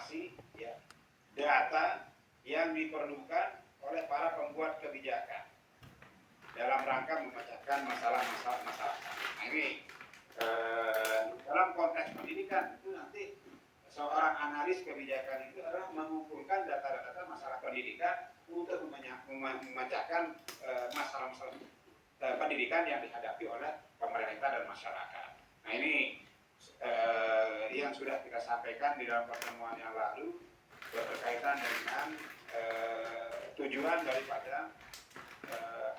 informasi, ya, data yang diperlukan oleh para pembuat kebijakan dalam rangka memecahkan masalah-masalah masyarakat. Nah, ini dalam konteks pendidikan itu nanti seorang analis kebijakan itu adalah mengumpulkan data-data masalah pendidikan untuk memecahkan masalah-masalah pendidikan yang dihadapi oleh pemerintah dan masyarakat. Nah, ini yang sudah kita sampaikan di dalam pertemuan yang lalu berkaitan dengan tujuan daripada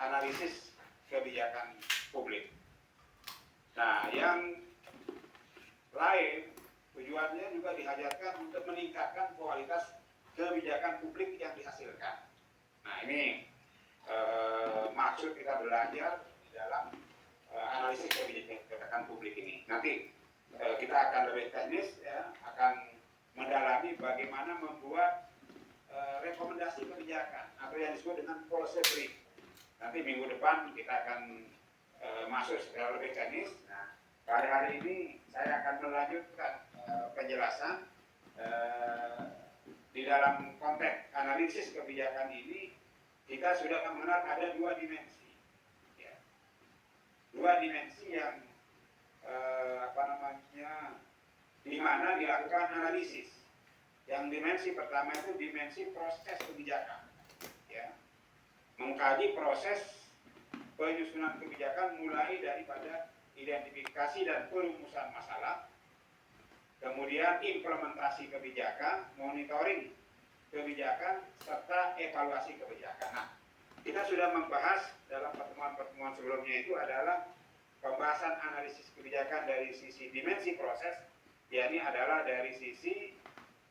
analisis kebijakan publik. Nah, yang lain tujuannya juga dihajarkan untuk meningkatkan kualitas kebijakan publik yang dihasilkan. Nah, ini maksud kita belajar di dalam analisis kebijakan publik ini. Nanti kita akan lebih teknis, ya, akan mendalami bagaimana membuat rekomendasi kebijakan atau yang disebut dengan policy brief. Nanti minggu depan kita akan masuk secara lebih teknis. Nah, pada hari ini saya akan melanjutkan penjelasan di dalam konteks analisis kebijakan ini. Kita sudah mengenal ada dua dimensi, ya. Dua dimensi yang di mana dilakukan analisis. Yang dimensi pertama itu dimensi proses kebijakan, ya. Mengkaji proses penyusunan kebijakan mulai daripada identifikasi dan perumusan masalah, kemudian implementasi kebijakan, monitoring kebijakan, serta evaluasi kebijakan. Nah, kita sudah membahas dalam pertemuan-pertemuan sebelumnya itu adalah pembahasan analisis kebijakan dari sisi dimensi proses, yakni adalah dari sisi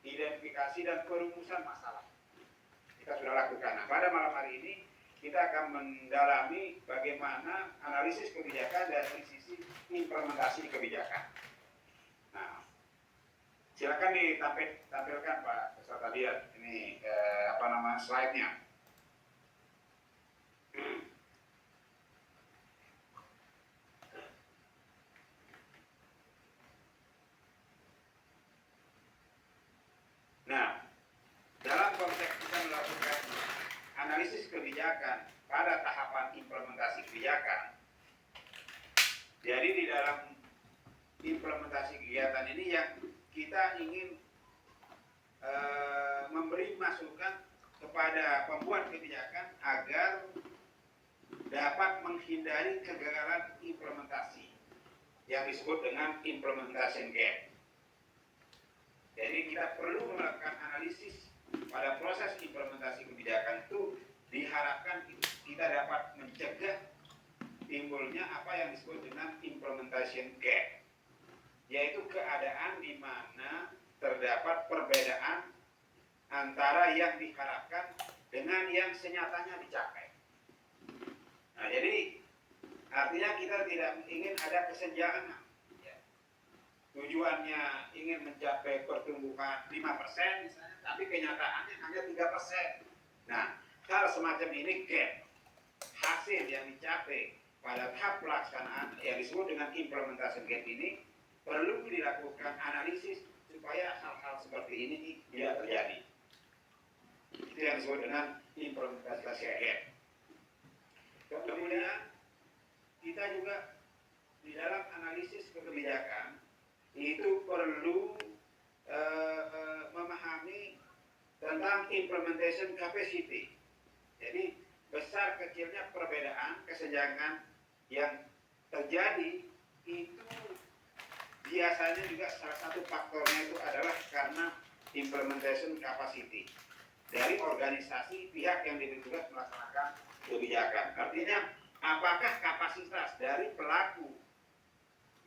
identifikasi dan perumusan masalah. Kita sudah lakukan. Nah, pada malam hari ini kita akan mendalami bagaimana analisis kebijakan dari sisi implementasi kebijakan. Nah, silakan ditampilkan Pak peserta lihat ini slide-nya. Nah, dalam konteks kita melakukan analisis kebijakan pada tahapan implementasi kebijakan, jadi di dalam implementasi kegiatan ini yang kita ingin memberi masukan kepada pembuat kebijakan agar dapat menghindari kegagalan implementasi yang disebut dengan implementation gap. Jadi kita perlu melakukan analisis pada proses implementasi kebijakan itu, diharapkan kita dapat mencegah timbulnya apa yang disebut dengan implementation gap, yaitu keadaan di mana terdapat perbedaan antara yang diharapkan dengan yang senyatanya dicapai. Nah, jadi artinya kita tidak ingin ada kesenjangan. Ya. Tujuannya ingin mencapai pertumbuhan 5% misalnya, tapi kenyataannya hanya 3%. Nah, hal semacam ini gap hasil yang dicapai pada tahap pelaksanaan yang disebut dengan implementation gap ini perlu dilakukan analisis supaya hal-hal seperti ini tidak terjadi. Itu yang disebut dengan implementasi gap. Kemudian kita juga di dalam analisis kebijakan itu perlu memahami tentang implementation capacity. Jadi besar kecilnya perbedaan kesenjangan yang terjadi itu biasanya juga salah satu faktornya itu adalah karena implementation capacity dari organisasi pihak yang ditugas melaksanakan kebijakan. Artinya, apakah kapasitas dari pelaku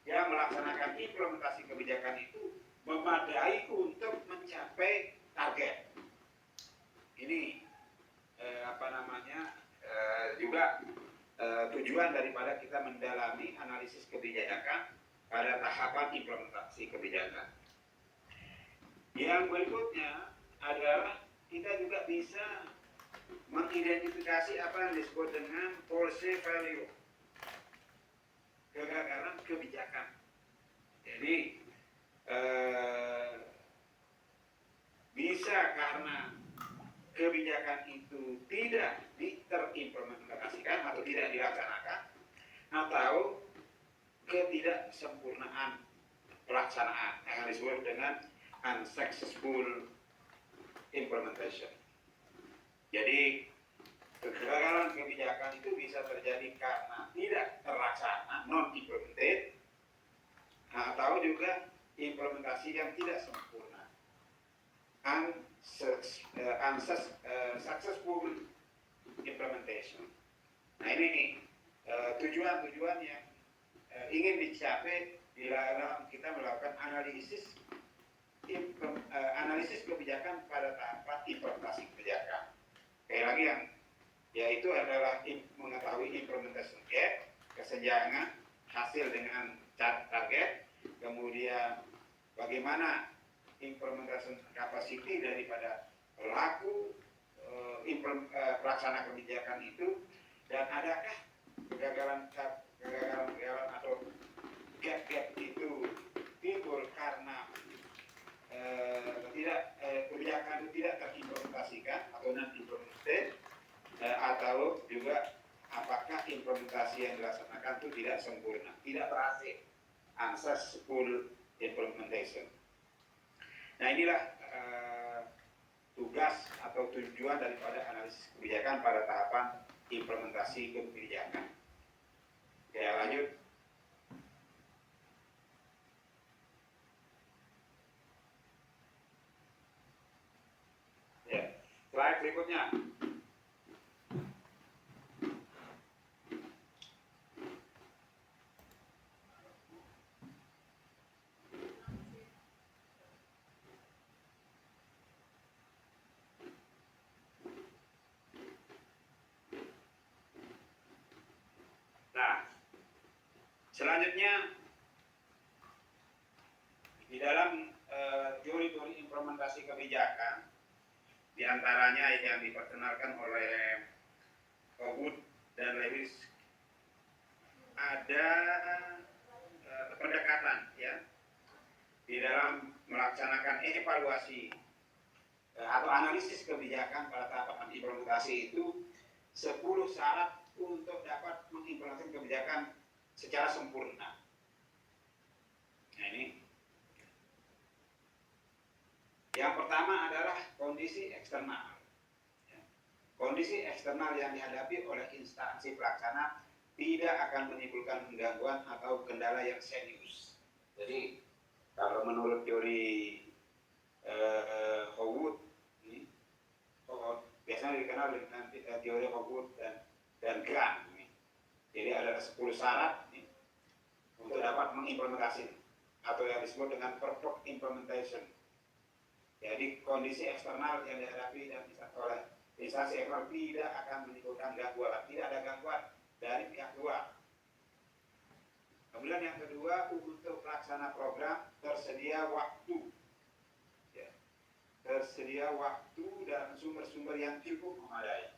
yang melaksanakan implementasi kebijakan itu memadai untuk mencapai target? Ini juga tujuan daripada kita mendalami analisis kebijakan pada tahapan implementasi kebijakan. Yang berikutnya adalah kita juga bisa mengidentifikasi apa yang disebut dengan policy failure, kegagalan kebijakan. Jadi ketidaksempurnaan pelaksanaan yang disebut dengan unsuccessful implementation. Jadi kegagalan kebijakan itu bisa terjadi karena tidak terlaksana, non-implemented, atau juga implementasi yang tidak sempurna, unsuccessful implementation. Nah ini nih tujuan-tujuan yang ingin dicapai bila kita melakukan analisis kebijakan pada tahapan implementasi kebijakan. Sekali lagi yang yaitu adalah mengetahui implementation gap, kesenjangan hasil dengan target, kemudian bagaimana implementation capacity daripada pelaku pelaksana kebijakan itu, dan adakah kegagalan atau gap-gap itu timbul karena kebijakan itu tidak terimplementasikan atau non-implemented, atau juga apakah implementasi yang dilaksanakan itu tidak sempurna, tidak berhasil, unsuccessful implementation. Nah inilah tugas atau tujuan daripada analisis kebijakan pada tahapan implementasi kebijakan. Ya lanjut. Ya, slide berikutnya. Nah, selanjutnya di dalam teori-teori implementasi kebijakan, diantaranya yang diperkenalkan oleh Wood dan Lewis, ada pendekatan ya di dalam melaksanakan evaluasi atau analisis kebijakan pada tahapan implementasi itu 10 syarat untuk dapat mengimplementasikan kebijakan secara sempurna. Nah ini yang pertama adalah kondisi eksternal. Kondisi eksternal yang dihadapi oleh instansi pelaksana tidak akan menimbulkan gangguan atau kendala yang serius. Jadi kalau menurut teori Howard, biasanya dikenal dengan teori Howard dan Grant. Jadi ada 10 syarat untuk dapat mengimplementasi atau yang disebut dengan perfect implementation. Jadi kondisi eksternal yang dihadapi dan oleh instansi eksternal tidak akan menimbulkan gangguan, tidak ada gangguan dari pihak luar. Kemudian yang kedua, untuk pelaksana program tersedia waktu, ya. Tersedia waktu dan sumber-sumber yang cukup memadai.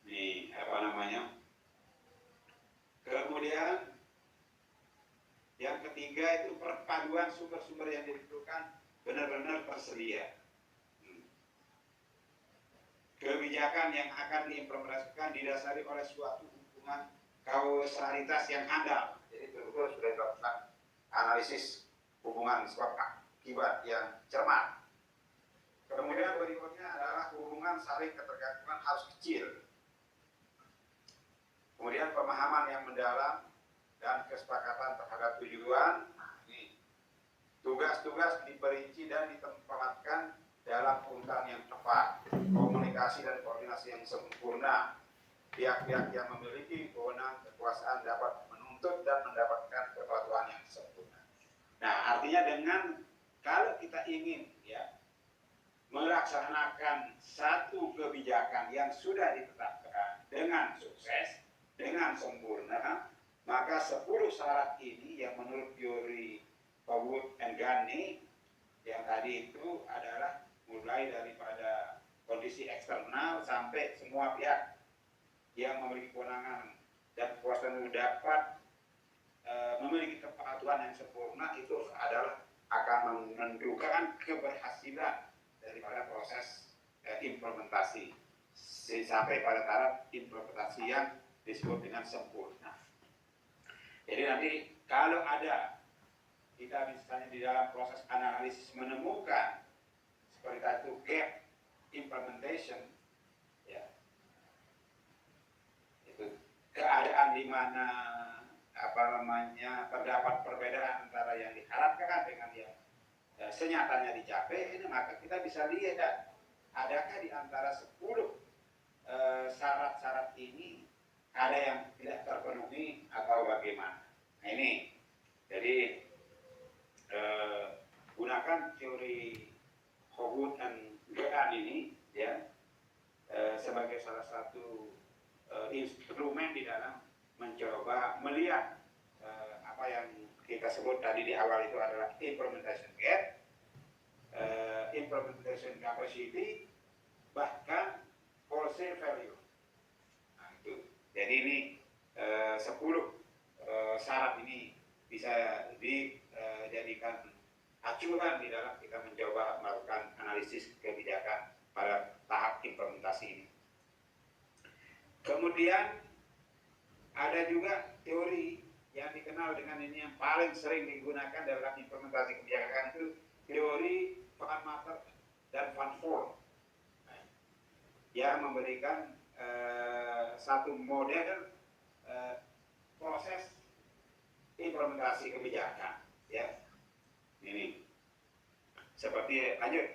Ini apa namanya? Kemudian yang ketiga itu perpaduan sumber-sumber yang dibutuhkan benar-benar tersedia. Kebijakan yang akan diimplementasikan didasari oleh suatu hubungan kausalitas yang handal. Jadi betul-betul sudah dilakukan analisis hubungan sebab akibat yang cermat. Kemudian berikutnya adalah hubungan saling ketergantungan harus kecil. Kemudian pemahaman yang mendalam dan kesepakatan terhadap tujuan. Ini tugas-tugas diperinci dan ditempatkan dalam urutan yang tepat, komunikasi dan koordinasi yang sempurna. Pihak-pihak yang memiliki kewenangan kekuasaan dapat menuntut dan mendapatkan kepatuhan yang sempurna. Nah, artinya dengan kalau kita ingin ya melaksanakan satu kebijakan yang sudah ditetapkan dengan sukses, dengan sempurna, maka 10 syarat ini yang menurut teori Wood and Gani yang tadi itu adalah mulai daripada kondisi eksternal sampai semua pihak yang memiliki kewenangan dan kekuasaan dapat memiliki kepatuhan yang sempurna, itu adalah akan menentukan keberhasilan daripada proses implementasi sampai pada taraf implementasi yang disebut dengan sempurna. Jadi nanti kalau ada kita misalnya di dalam proses analisis menemukan seperti itu gap implementation, ya, itu keadaan di mana terdapat perbedaan antara yang diharapkan dengan yang senyatanya dicapai, ini maka kita bisa lihat adakah di antara 10 syarat-syarat ini ada yang tidak terpenuhi atau bagaimana. Nah ini, jadi gunakan teori Howood dan Gean ini, ya, sebagai salah satu instrumen di dalam mencoba melihat apa yang kita sebut tadi di awal itu adalah implementation gap, implementation capacity, bahkan wholesale value. Nah, itu. Jadi ini 10 syarat ini bisa dijadikan acuan di dalam kita mencoba melakukan analisis kebijakan pada tahap implementasi ini. Kemudian ada juga teori yang dikenal dengan ini yang paling sering digunakan dalam implementasi kebijakan itu teori Van Mater dan Van Voorn, yang memberikan satu model proses implementasi kebijakan, ya. Ini seperti lanjut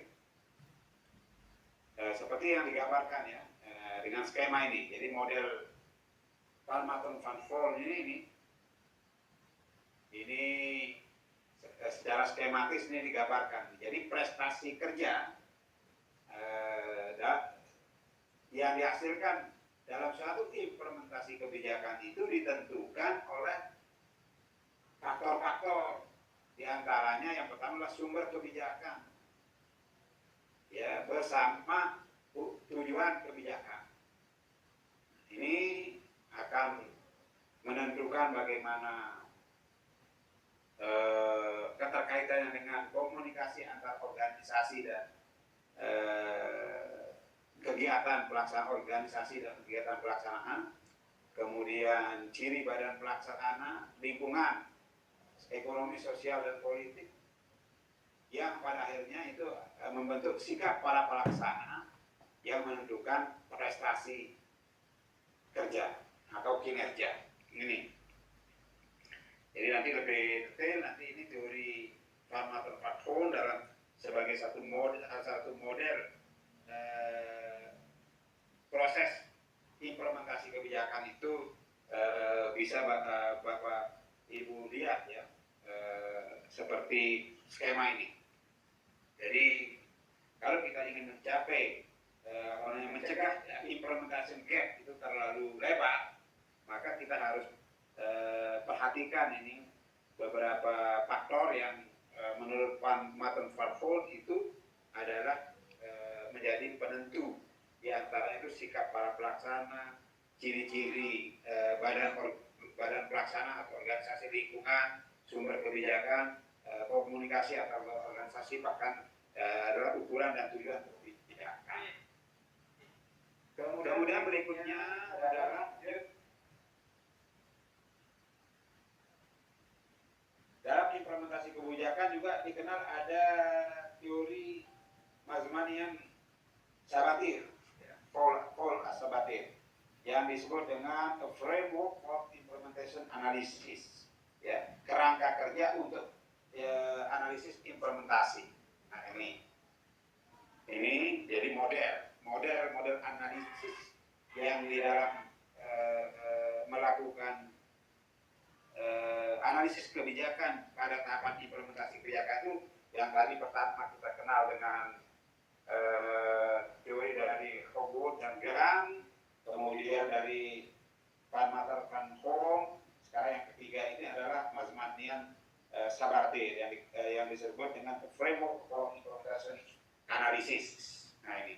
seperti yang digambarkan, ya, dengan skema ini. Jadi model Van Mater Van Voorn ini secara skematis ini digambarkan. Jadi prestasi kerja yang dihasilkan dalam suatu implementasi kebijakan itu ditentukan oleh faktor-faktor, diantaranya yang pertama adalah sumber kebijakan, ya, bersama tujuan kebijakan. Ini akan menentukan bagaimana keterkaitannya dengan komunikasi antar organisasi dan kegiatan pelaksanaan organisasi dan kegiatan pelaksanaan, kemudian ciri badan pelaksana, lingkungan, ekonomi, sosial, dan politik, yang pada akhirnya itu membentuk sikap para pelaksana yang menentukan prestasi kerja atau kinerja. Ini. Jadi nanti lebih detail, nanti ini teori Van Mater Van Voorn dalam sebagai satu model proses implementasi kebijakan itu bisa Bapak Ibu lihat, ya, seperti skema ini. Jadi kalau kita ingin mencapai mencegah implementation gap itu terlalu lebar, maka kita harus perhatikan ini beberapa faktor yang menurut Van Mater Van Voorn itu adalah menjadi penentu, di antara itu sikap para pelaksana, ciri-ciri badan pelaksana atau organisasi lingkungan, sumber kebijakan, komunikasi atau organisasi, bahkan adalah ukuran dan tujuan kebijakan. Kemudian berikutnya adalah dalam implementasi kebijakan juga dikenal ada teori Mazmanian Sabatir, Paul Sabatir, yang disebut dengan a framework of implementation analysis, ya, kerangka kerja untuk analisis implementasi. Nah ini jadi model analisis yang di dalam melakukan analisis kebijakan pada tahapan implementasi kebijakan itu, yang tadi pertama kita kenal dengan teori dari Howood dan Gean, kemudian dari Van Mater Van Voorn, sekarang yang ketiga ini adalah Mazmanian Sabatir yang disebut dengan framework for implementation analysis. Nah ini.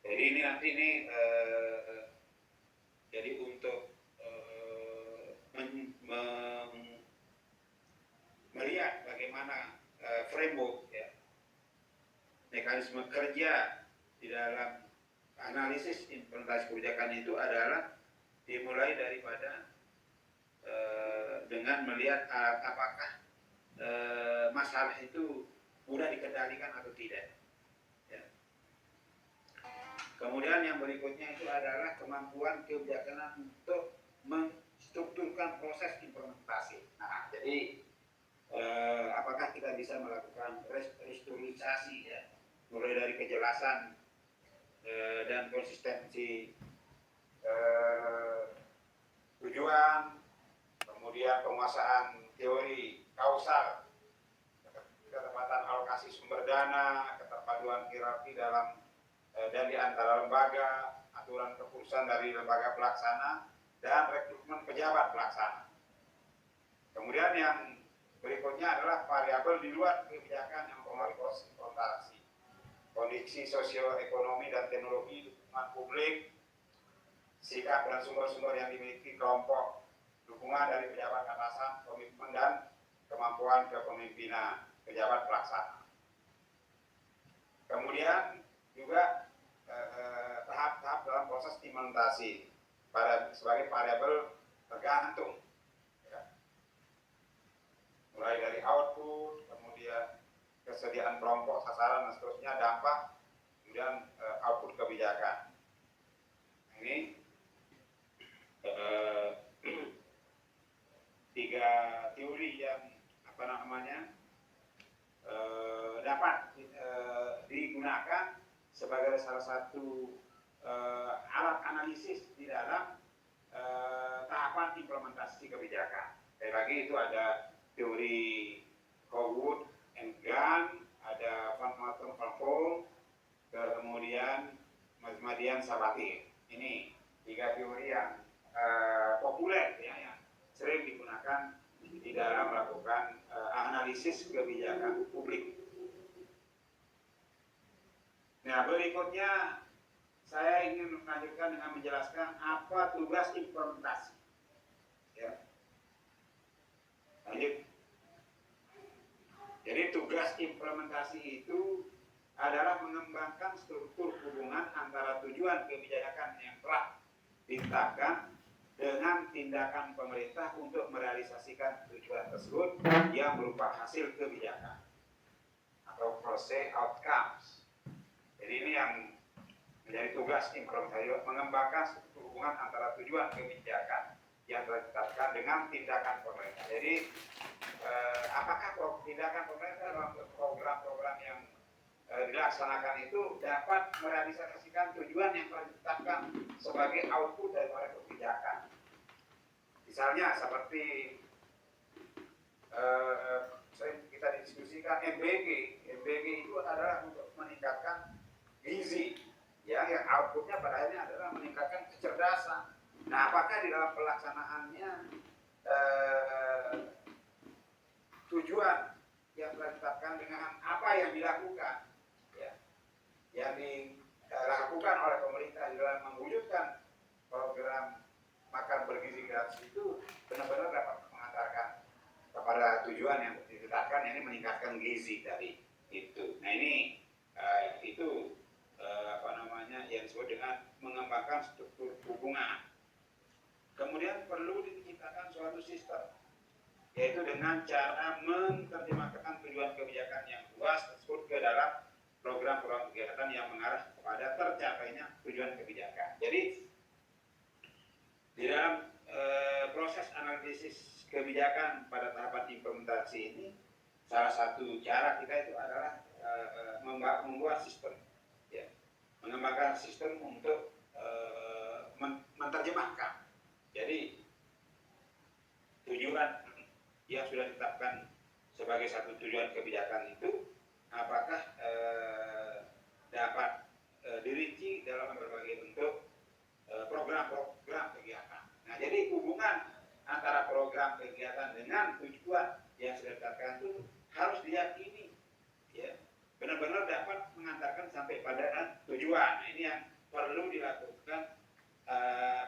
Jadi ini nanti ini jadi untuk melihat bagaimana framework, ya, mekanisme kerja di dalam analisis implementasi kebijakan itu adalah dimulai daripada dengan melihat apakah masalah itu mudah dikendalikan atau tidak. Ya. Kemudian yang berikutnya itu adalah kemampuan kebijaksanaan untuk menstrukturkan proses implementasi. Nah, jadi apakah kita bisa melakukan restrukturisasi, ya, mulai dari kejelasan dan konsistensi tujuan, kemudian penguasaan teori kausal, ketepatan alokasi sumber dana, keterpaduan hierarki dalam dan di antara lembaga, aturan keputusan dari lembaga pelaksana, dan rekrutmen pejabat pelaksana. Kemudian yang berikutnya adalah variabel di luar kebijakan yang mempengaruhi proses implementasi, kondisi sosioekonomi dan teknologi, dukungan publik, sikap dan sumber-sumber yang dimiliki kelompok, dukungan dari pejabat atasan, komitmen dan kemampuan kepemimpinan pejabat pelaksana. Kemudian juga tahap-tahap dalam proses implementasi sebagai variabel tergantung, ya. Mulai dari output, kemudian kesediaan kelompok, sasaran, dan seterusnya, dampak, kemudian output kebijakan. Ini tiga teori yang dapat digunakan sebagai salah satu alat analisis di dalam tahapan implementasi kebijakan. Sekali lagi itu ada teori Howard and Gunn, ada Van Maten Van Vool, kemudian Mazmadian Sabati. Ini tiga teori yang populer, ya, yang sering digunakan di dalam melakukan analisis kebijakan publik. Nah, berikutnya saya ingin melanjutkan dengan menjelaskan apa tugas implementasi. Ya. Lanjut. Jadi tugas implementasi itu adalah mengembangkan struktur hubungan antara tujuan kebijakan yang telah ditetapkan dengan tindakan pemerintah untuk merealisasikan tujuan tersebut yang berupa hasil kebijakan atau policy outcomes. Jadi ini yang menjadi tugas implementasi, mengembangkan struktur hubungan antara tujuan kebijakan yang telah ditetapkan dengan tindakan pemerintah. Jadi apakah tindakan pemerintah dalam program-program yang dilaksanakan itu dapat merealisasikan tujuan yang telah ditetapkan sebagai output daripada kebijakan. Misalnya seperti kita diskusikan MBG itu adalah untuk meningkatkan gizi, ya, yang outputnya pada akhirnya adalah meningkatkan kecerdasan. Nah, apakah di dalam pelaksanaannya tujuan yang telah ditetapkan dengan apa yang dilakukan, ya, yang dilakukan oleh pemerintah di dalam mewujudkan program makan bergizi gratis itu benar-benar dapat mengantarkan kepada tujuan yang ditetapkan, ini meningkatkan gizi tadi itu. Nah, ini itu yang disebut dengan mengembangkan struktur hubungan. Kemudian perlu diciptakan suatu sistem, yaitu dengan cara menerjemahkan tujuan kebijakan yang luas tersebut ke dalam program-program kegiatan yang mengarah kepada tercapainya tujuan kebijakan. Jadi di dalam proses analisis kebijakan pada tahapan implementasi ini, salah satu cara kita itu adalah membuat sistem, ya, mengembangkan sistem untuk menerjemahkan. Jadi tujuan yang sudah ditetapkan sebagai satu tujuan kebijakan itu apakah dapat dirinci dalam berbagai bentuk program-program kegiatan. Nah, jadi hubungan antara program kegiatan dengan tujuan yang sudah ditetapkan itu harus diyakini, ya, benar-benar dapat mengantarkan sampai pada tujuan. Nah, ini yang perlu dilakukan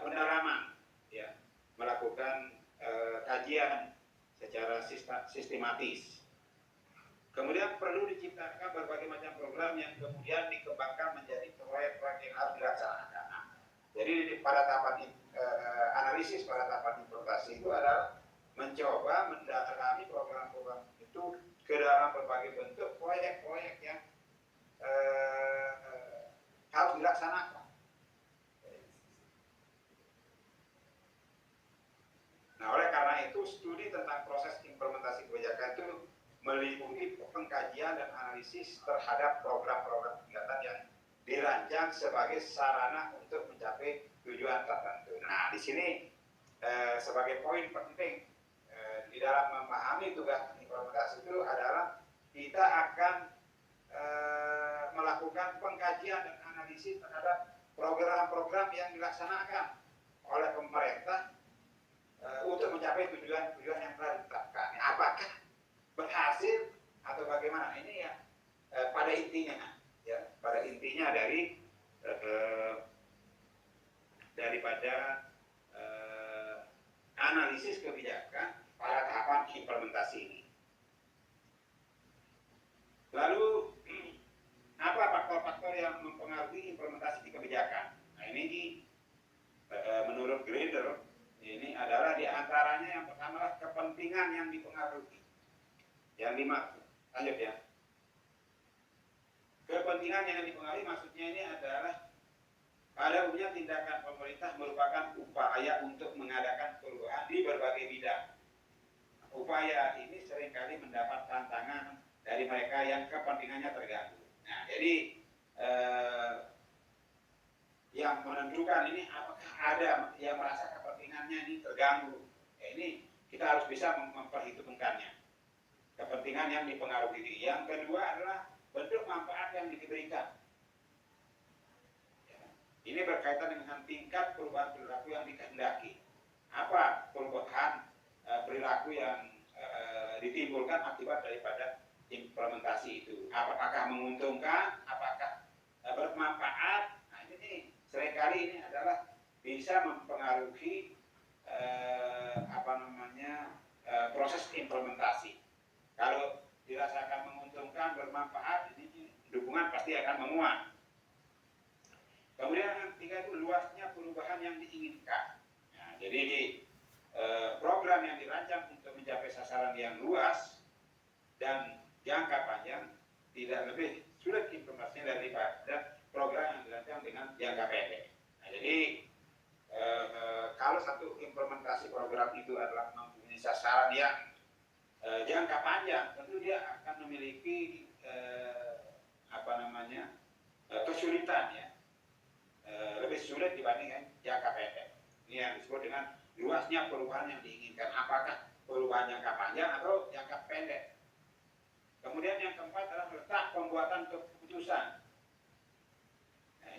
pendalaman, ya, melakukan kajian secara sistematis. Kemudian perlu diciptakan berbagai macam program yang kemudian dikembangkan menjadi proyek-proyek yang harus dilaksanakan. Nah, jadi pada tahapan analisis pada tahapan implementasi itu adalah mencoba mendalami program-program itu ke dalam berbagai bentuk proyek-proyek yang harus dilaksanakan. Nah, oleh karena itu studi tentang proses implementasi kebijakan itu meliputi pengkajian dan analisis terhadap program-program kegiatan yang dirancang sebagai sarana untuk mencapai tujuan tertentu. Nah, di sini sebagai poin penting di dalam memahami tugas implementasi itu adalah kita akan melakukan pengkajian dan analisis terhadap program-program yang dilaksanakan oleh pemerintah untuk mencapai tujuan-tujuan yang telah ditetapkan. Apakah berhasil atau bagaimana? Ini ya pada intinya, ya pada intinya daripada analisis kebijakan pada tahapan implementasi ini. Lalu apa faktor-faktor yang mempengaruhi implementasi kebijakan? Nah, ini menurut Grader ini adalah diantaranya yang pertama adalah kepentingan yang dipengaruhi. Yang dimaksud, lanjut ya. Kepentingan yang dipengaruhi maksudnya ini adalah pada umumnya tindakan pemerintah merupakan upaya untuk mengadakan perubahan di berbagai bidang. Upaya ini seringkali mendapat tantangan dari mereka yang kepentingannya terganggu. Nah, jadi yang menentukan ini apakah ada yang merasa kepentingannya ini terganggu. Ini kita harus bisa memperhitungkannya. Kepentingan yang dipengaruhi. Yang kedua adalah bentuk manfaat yang diberikan. Ini berkaitan dengan tingkat perubahan perilaku yang dikehendaki. Apa perubahan perilaku yang ditimbulkan akibat daripada implementasi itu? Apakah menguntungkan? Apakah bermanfaat? Nah, ini seringkali ini adalah bisa mempengaruhi proses implementasi. Kalau dirasakan menguntungkan, bermanfaat, ini dukungan pasti akan menguat. Kemudian yang ketiga itu luasnya perubahan yang diinginkan. Nah, jadi program yang dirancang untuk mencapai sasaran yang luas dan jangka panjang tidak lebih sulit implementasinya daripada program yang dirancang dengan jangka pendek. Nah, jadi kalau satu implementasi program itu adalah mempunyai sasaran yang jangka panjang, tentu dia akan memiliki kesulitan ya. Lebih sulit dibandingkan jangka pendek. Ini yang disebut dengan luasnya perubahan yang diinginkan. Apakah perubahan jangka panjang atau jangka pendek? Kemudian yang keempat adalah letak pembuatan keputusan. Nah,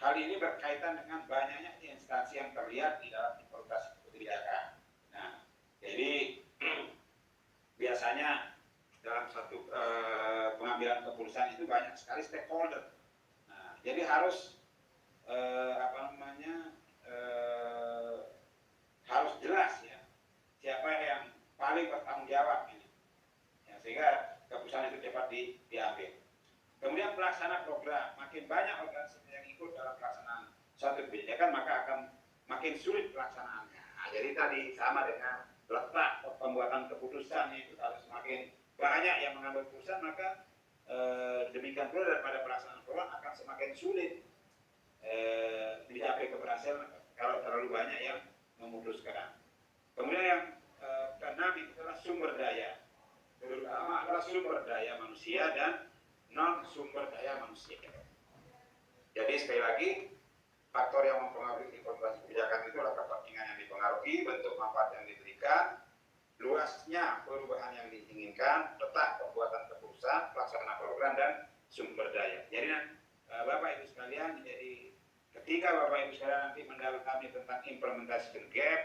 hal ini berkaitan dengan banyaknya instansi yang terlihat di dalam implementasi kebijakan. Nah, jadi biasanya dalam satu pengambilan keputusan itu banyak sekali stakeholder. Nah, jadi harus harus jelas ya siapa yang paling bertanggung jawab ini ya, sehingga keputusan itu cepat diambil. Kemudian pelaksana program, makin banyak organisasi yang ikut dalam pelaksanaan suatu kebijakan maka akan makin sulit pelaksanaannya. Nah, jadi tadi sama dengan letak pembuatan keputusan itu, kalau semakin banyak yang mengambil keputusan maka demikian pula daripada pelaksanaan program akan semakin sulit dicapai keberhasilan kalau terlalu banyak yang memutuskan. Kemudian yang keenam itu adalah sumber daya, terutama adalah sumber daya manusia dan non sumber daya manusia. Jadi sekali lagi faktor yang mempengaruhi implementasi kebijakan itu adalah kepentingan yang dipengaruhi, bentuk manfaat yang diberikan, luasnya perubahan yang diinginkan, letak pembuatan keputusan, pelaksana program dan sumber daya. Jadi Bapak Ibu sekalian, jadi ketika Bapak Ibu sekalian nanti mendalami tentang implementation gap,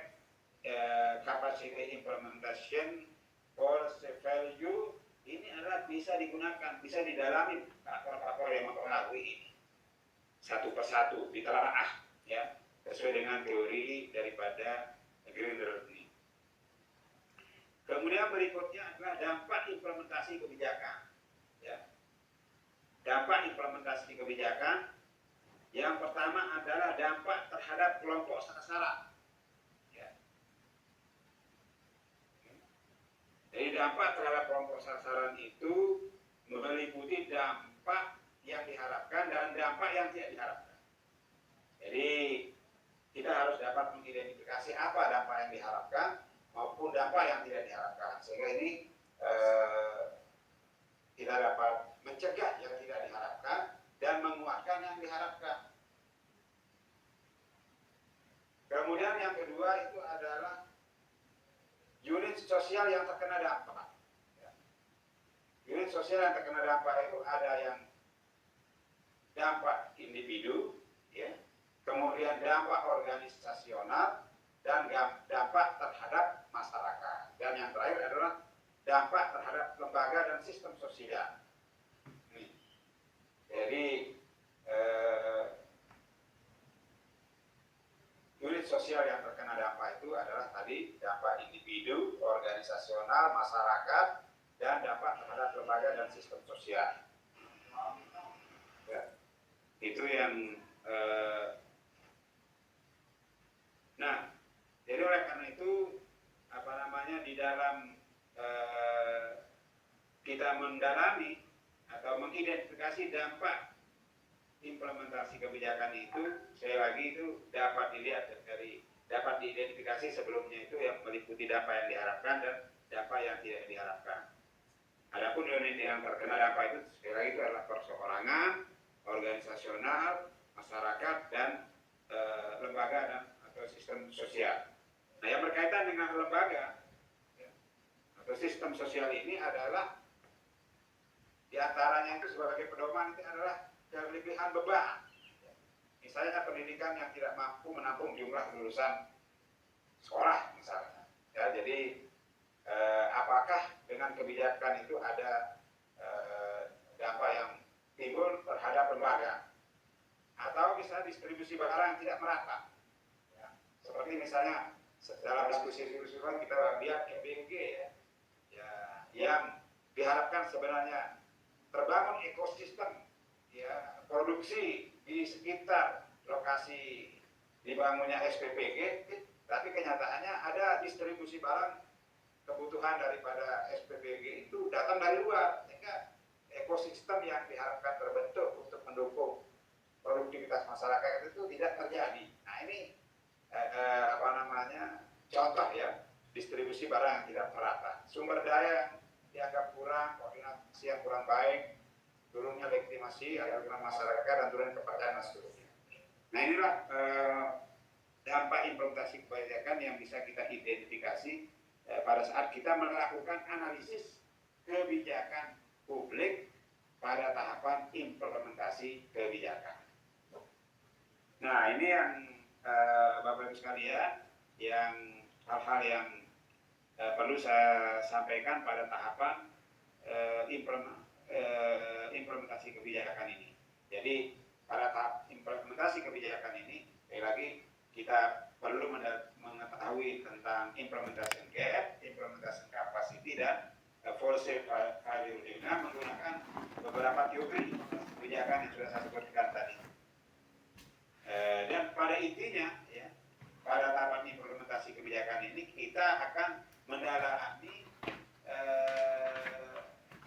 capacity implementation, policy value, ini adalah bisa digunakan, bisa didalami faktor-faktor yang mempengaruhi ini satu persatu ditelaah ya sesuai dengan teori daripada Grader ini. Kemudian berikutnya adalah dampak implementasi kebijakan. Ya. Dampak implementasi kebijakan yang pertama adalah dampak terhadap kelompok sasaran. Ya. Jadi dampak terhadap kelompok sasaran itu meliputi dampak yang diharapkan dan dampak yang tidak diharapkan. Jadi kita harus dapat mengidentifikasi apa dampak yang diharapkan maupun dampak yang tidak diharapkan, sehingga ini kita dapat mencegah yang tidak diharapkan dan menguatkan yang diharapkan. Kemudian yang kedua itu adalah unit sosial yang terkena dampak. Unit sosial yang terkena dampak itu ada yang dampak individu, ya, kemudian dampak organisasional, dan dampak terhadap masyarakat. Dan yang terakhir adalah dampak terhadap lembaga dan sistem sosial. Jadi unit sosial yang terkena dampak itu adalah tadi dampak individu, organisasional, masyarakat, dan dampak terhadap lembaga dan sistem sosial. Ya, itu yang nah, jadi oleh karena itu di dalam kita mendalami atau mengidentifikasi dampak implementasi kebijakan itu, sekali lagi itu dapat dilihat dapat diidentifikasi sebelumnya itu yang meliputi dampak yang diharapkan dan dampak yang tidak diharapkan. Adapun unit yang terkena dampak itu sekali lagi itu adalah perseorangan, organisasional, masyarakat, dan lembaga dan atau sistem sosial. Nah, yang berkaitan dengan lembaga atau sistem sosial ini adalah diantaranya itu sebagai pedoman itu adalah kelebihan beban. Misalnya pendidikan yang tidak mampu menampung jumlah lulusan sekolah misalnya. Ya, jadi apakah dengan kebijakan itu ada dampak yang timbul terhadap lembaga? Atau misalnya distribusi barang yang tidak merata. Ya, seperti misalnya dalam diskusi kita lihat KPMG ya, yang diharapkan sebenarnya terbangun ekosistem ya produksi di sekitar lokasi dibangunnya SPPG, tapi kenyataannya ada distribusi barang kebutuhan daripada SPPG itu datang dari luar, sehingga ekosistem yang diharapkan terbentuk untuk mendukung produktivitas masyarakat itu tidak terjadi. Nah, ini contoh ya, distribusi barang yang tidak merata, sumber daya yang dianggap kurang, koordinasi yang kurang baik, turunnya legitimasi aliran masyarakat, dan turunnya kepercayaan dan seterusnya. Nah, inilah dampak implementasi kebijakan yang bisa kita identifikasi pada saat kita melakukan analisis kebijakan publik pada tahapan implementasi kebijakan. Nah, ini yang Bapak Ibu sekalian, yang hal-hal yang perlu saya sampaikan pada tahapan implementasi kebijakan ini. Jadi pada tahap implementasi kebijakan ini, sekali lagi kita perlu mengetahui tentang implementation gap, implementation capacity, dan force value dengan menggunakan beberapa teori kebijakan yang sudah saya sebutkan tadi. Dan pada intinya, ya, pada tahapan implementasi kebijakan ini kita akan mendalami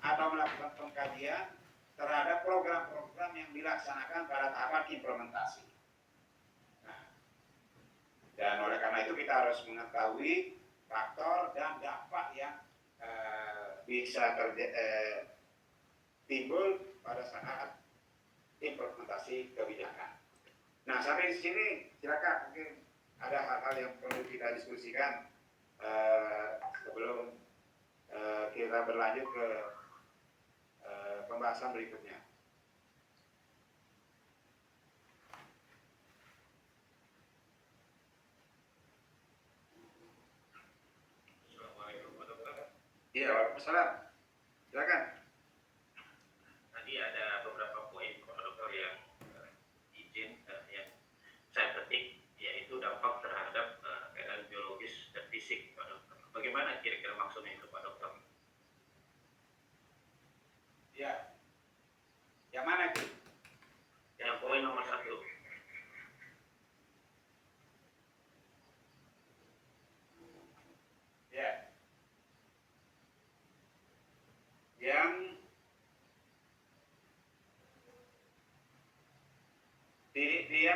atau melakukan pengkajian terhadap program-program yang dilaksanakan pada tahapan implementasi. Nah, dan oleh karena itu kita harus mengetahui faktor dan dampak yang bisa timbul pada saat implementasi kebijakan. Nah, sampai di sini silakan, mungkin ada hal-hal yang perlu kita diskusikan sebelum kita berlanjut ke pembahasan berikutnya. Assalamualaikum Pak Dokter. Iya, Waalaikumsalam. Silakan. Tadi ada beberapa poin Pak Dokter yang izin yang saya petik, yaitu dampak terhadap keadaan biologis dan fisik Pak Dokter. Bagaimana kira-kira maksudnya itu Pak Dokter? Ya, yang mana itu? Yang poin nomor 1.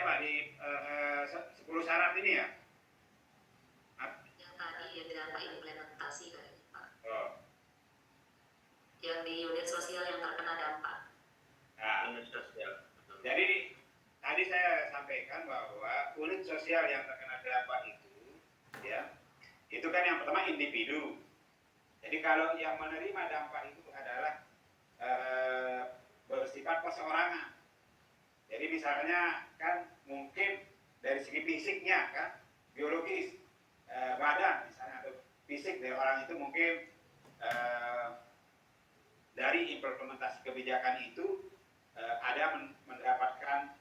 Pak di 10 syarat ini ya? Yang tadi yang dampak implementasi kayaknya Pak. Oh. Yang di unit sosial yang terkena dampak. Nah, unit sosial. Betul. jadi tadi saya sampaikan bahwa unit sosial yang terkena dampak itu, ya, itu kan yang pertama individu. Jadi kalau yang menerima dampak itu adalah bersifat perseorangan. Jadi misalnya kan mungkin dari segi fisiknya kan, biologis, badan misalnya atau fisik dari orang itu mungkin dari implementasi kebijakan itu ada mendapatkan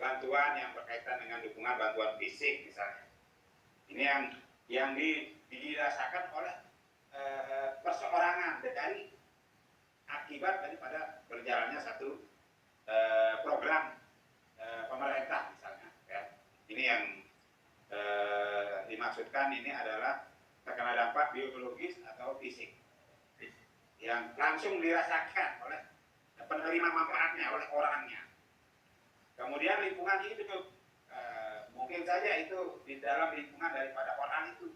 bantuan yang berkaitan dengan dukungan bantuan fisik misalnya. Ini yang dirasakan oleh perseorangan dari akibat daripada berjalannya satu program pemerintah misalnya. Ya. Ini yang dimaksudkan ini adalah terkena dampak biologis atau fisik yang langsung dirasakan oleh penerima manfaatnya, oleh orangnya. Kemudian lingkungan hidup, mungkin saja itu di dalam lingkungan daripada orang itu.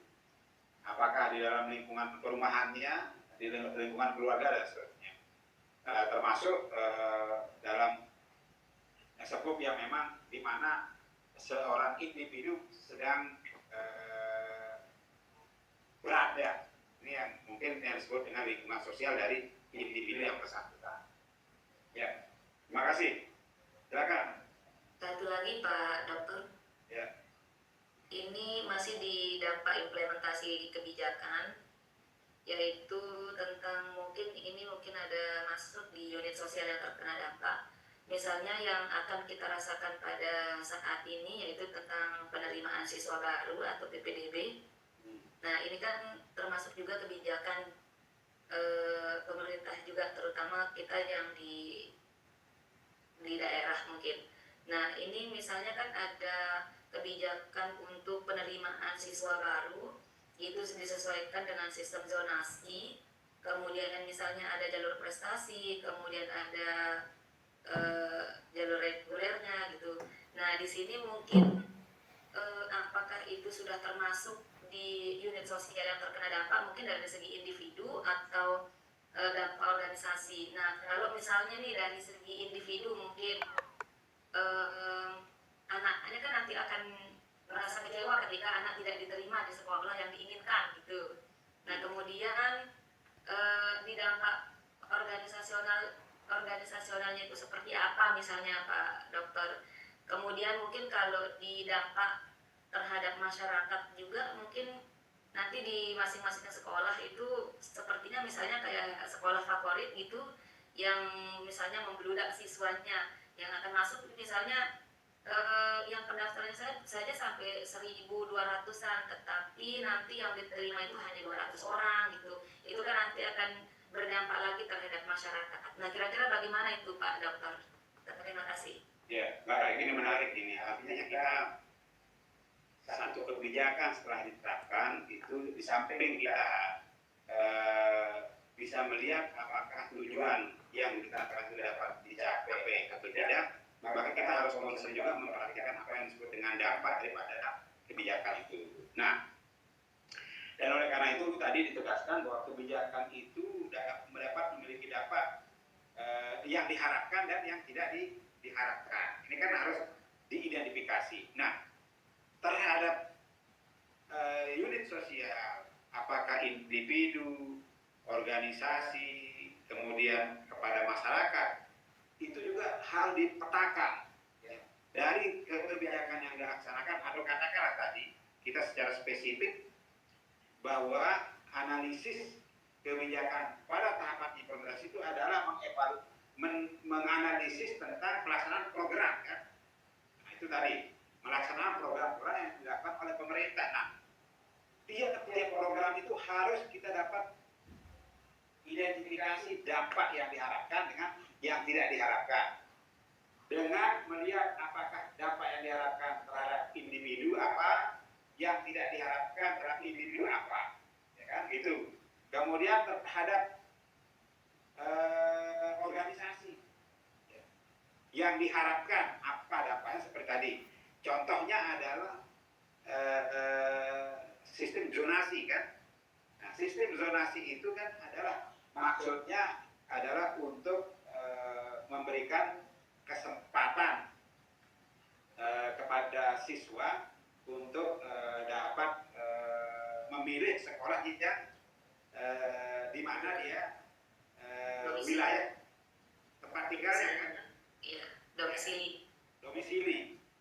Apakah di dalam lingkungan perumahannya, di lingkungan keluarga dan seterusnya. Termasuk dalam sebuah yang memang di mana seorang individu sedang berada. Ini yang mungkin yang disebut dengan lingkungan sosial dari individu yang bersangkutan. Ya, terima kasih. Silakan. Satu lagi Pak Dokter. Ya. Ini masih di dampak implementasi kebijakan, yaitu tentang mungkin ada masuk di unit sosial yang terkena dampak. Misalnya yang akan kita rasakan pada saat ini yaitu tentang penerimaan siswa baru atau PPDB. Nah ini kan termasuk juga kebijakan pemerintah juga, terutama kita yang di daerah mungkin. Nah ini misalnya kan ada kebijakan untuk penerimaan siswa baru, itu disesuaikan dengan sistem zonasi. Kemudian misalnya ada jalur prestasi, kemudian ada jalur regulernya gitu. Nah di sini mungkin apakah itu sudah termasuk di unit sosial yang terkena dampak, mungkin dari segi individu atau dampak organisasi. Nah kalau misalnya nih dari segi individu mungkin anaknya kan nanti akan merasa kecewa ketika anak tidak diterima di sekolah yang diinginkan gitu. Nah kemudian di dampak organisasinya itu seperti apa misalnya Pak Dokter. Kemudian mungkin kalau di dampak terhadap masyarakat juga mungkin nanti di masing-masing sekolah itu sepertinya misalnya kayak sekolah favorit gitu yang misalnya membludak siswanya yang akan masuk misalnya yang pendaftarannya saja sampai 1.200-an, tetapi nanti yang diterima itu hanya 200 orang gitu. Itu kan nanti akan berdampak lagi terhadap masyarakat. Nah kira-kira bagaimana itu Pak Dokter? Terima kasih. Ya, baik, ini menarik ini. Artinya kita satu kebijakan setelah diterapkan itu di samping kita bisa melihat apakah tujuan yang ditetapkan itu dapat dicapai atau tidak, maka kita harus konsisten juga memperhatikan apa yang disebut dengan dampak daripada kebijakan itu. Nah, dan oleh karena itu tadi ditegaskan bahwa kebijakan itu dapat memiliki dampak yang diharapkan dan yang tidak diharapkan. Ini kan harus diidentifikasi. Nah, terhadap unit sosial, apakah individu, organisasi, kemudian kepada masyarakat, itu juga harus dipetakan ya, dari kebijakan yang dilaksanakan. Atau katakanlah tadi kita secara spesifik bahwa analisis kebijakan pada tahapan implementasi itu adalah menganalisis tentang pelaksanaan program kan. Nah, itu tadi melaksanakan program-program yang dilakukan oleh pemerintah. Nah, tiap program itu harus kita dapat identifikasi dampak yang diharapkan dengan yang tidak diharapkan. Dengan melihat apakah dampak yang diharapkan terhadap individu apa, yang tidak diharapkan terhadap individu apa, ya kan? Gitu. Kemudian terhadap organisasi, ya, yang diharapkan apa dampaknya seperti tadi. contohnya adalah sistem zonasi kan. Nah, sistem zonasi itu kan adalah maksudnya adalah untuk memberikan kesempatan kepada siswa untuk dapat memilih sekolah yang di mana dia wilayah tempat tinggalnya kan. Iya, domisili.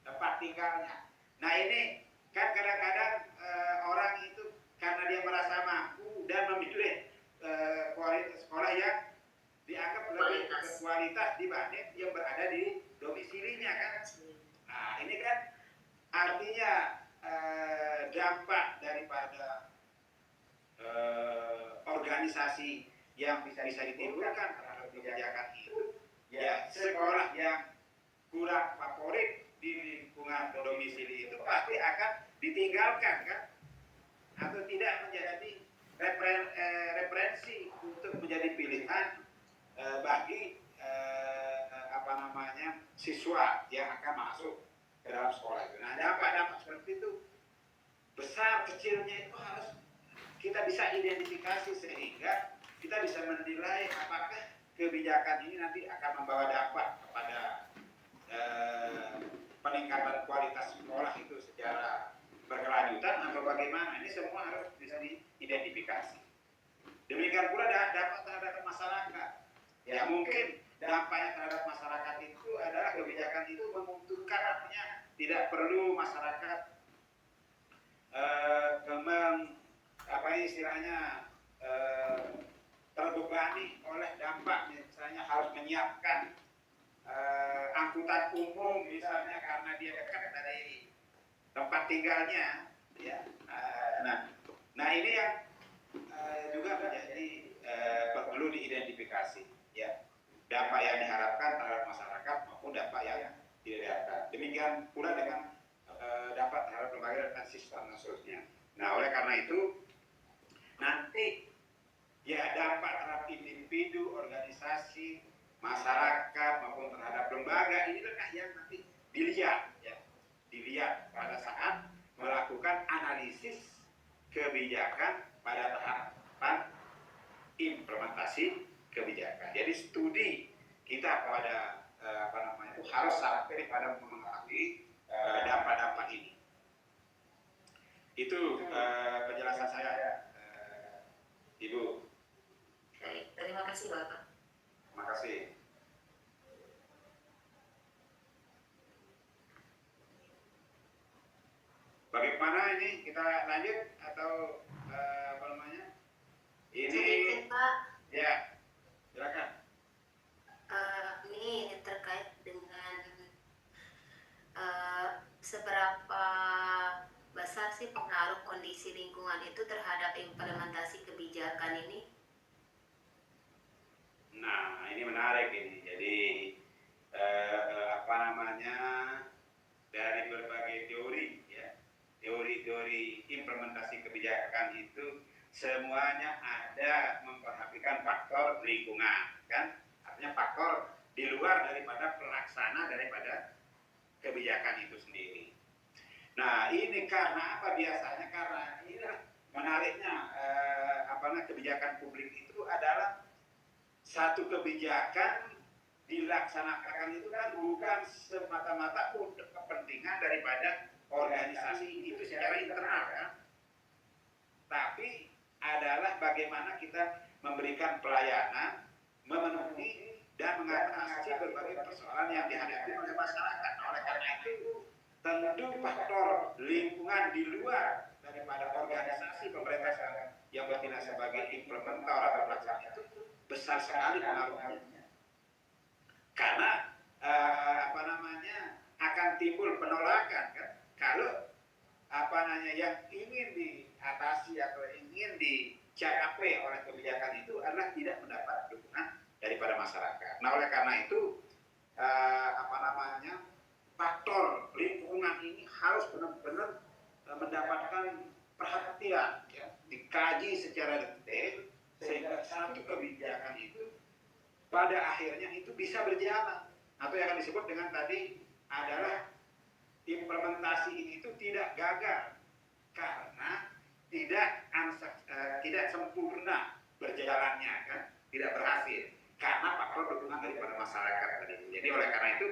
Tempat tinggalnya. Nah ini kan kadang-kadang orang itu karena dia merasa mampu dan memilih kualitas sekolah yang dianggap lebih berkualitas dibanding yang berada di domisilinya kan. Nah ini kan artinya dampak daripada organisasi yang bisa ditimbulkan terhadap kebijakan itu, ya sekolah yang kurang favorit di lingkungan domisili itu pasti akan ditinggalkan kan, atau tidak menjadi referensi untuk menjadi pilihan bagi siswa yang akan masuk ke dalam sekolah itu. Nah dampak-dampak seperti itu besar kecilnya itu harus kita bisa identifikasi sehingga kita bisa menilai apakah kebijakan ini nanti akan membawa dampak kepada peningkatan kualitas sekolah itu secara berkelanjutan atau bagaimana. Ini semua harus bisa diidentifikasi. Demikian pula dampak terhadap masyarakat. Ya mungkin dampaknya terhadap masyarakat itu adalah kebijakan itu menguntungkan, artinya tidak perlu masyarakat terbebani oleh dampak, misalnya harus menyiapkan angkutan umum misalnya karena dia dekat dari tempat tinggalnya, ya. Nah ini yang juga menjadi perlu diidentifikasi, ya, dampak yang diharapkan terhadap masyarakat maupun dampak yang tidak diharapkan. Demikian pula dengan dampak terhadap lembaga dan sistem dan seterusnya. Nah oleh karena itu nanti ya dampak terhadap individu, organisasi, masyarakat maupun terhadap lembaga inilah yang nanti dilihat, ya, dilihat pada saat melakukan analisis kebijakan pada tahapan implementasi kebijakan. Jadi studi kita pada itu harus sampai pada mengetahui dampak-dampak ini. Itu penjelasan saya, Ibu. Baik, terima kasih Bapak. Terima kasih. Bagaimana ini kita lanjut atau apa namanya? Ini Sedikit, Pak. ya, silakan. Ini terkait dengan seberapa besar sih pengaruh kondisi lingkungan itu terhadap implementasi kebijakan ini? Nah, ini menarik ini. Jadi dari berbagai teori, ya, teori-teori implementasi kebijakan itu semuanya ada memperhatikan faktor lingkungan, kan? Artinya faktor di luar daripada pelaksana daripada kebijakan itu sendiri. Nah, ini karena apa biasanya? Karena ini menariknya kebijakan publik itu adalah satu kebijakan dilaksanakan itu kan bukan semata-mata untuk kepentingan daripada organisasi itu secara internal, kan? Tapi adalah bagaimana kita memberikan pelayanan, memenuhi dan mengatasi berbagai persoalan yang dihadapi oleh masyarakat. Oleh karena itu, tentu faktor lingkungan di luar daripada organisasi pemerintah yang bertindak sebagai implementer atau pelaksana itu besar sekali pengaruhnya. Karena akan timbul penolakan, kan? Kalau yang ingin diatasi atau ingin dicapai oleh kebijakan itu adalah tidak mendapat dukungan daripada masyarakat. Nah oleh karena itu faktor lingkungan ini harus benar-benar mendapatkan perhatian, ya, dikaji secara detail sehingga satu kebijakan itu pada akhirnya itu bisa berjalan atau yang disebut dengan tadi adalah implementasi ini itu tidak gagal karena tidak sempurna berjalannya kan, tidak berhasil karena faktor dukungan daripada masyarakat tadi. Jadi oleh karena itu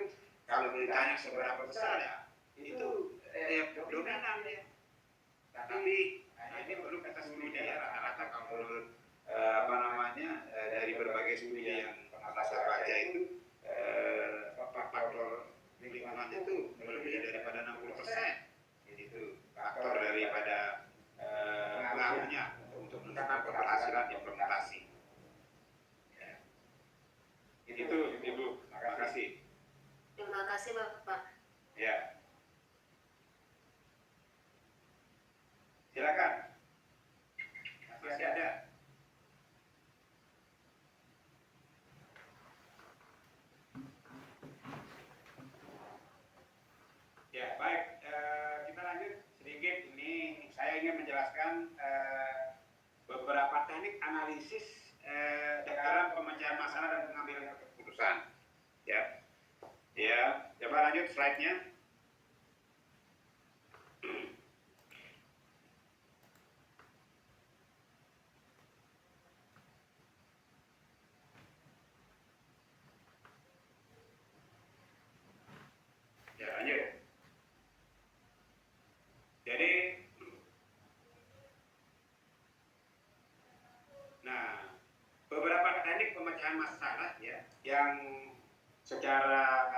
kalau ditanya seberapa besar ya itu dominan ya. Tapi ini perlu kita studi ya, rata-rata kalau menurut dari berbagai studi yang pernah saya baca itu faktor lingkungan itu melebihi daripada 60%. Itu faktor daripada pengaruhnya untuk mencapai keberhasilan implementasi. Ya. Itu Ibu, terima kasih. Terima kasih Bapak. Ya. Silakan. Masih ada. Ya, baik. Kita lanjut sedikit. Ini saya ingin menjelaskan beberapa teknik analisis dalam pemecahan masalah dan pengambilan keputusan. Ya, ya. Coba lanjut slide-nya. Ya, lanjut. Jadi, nah, beberapa teknik pemecahan masalah ya yang secara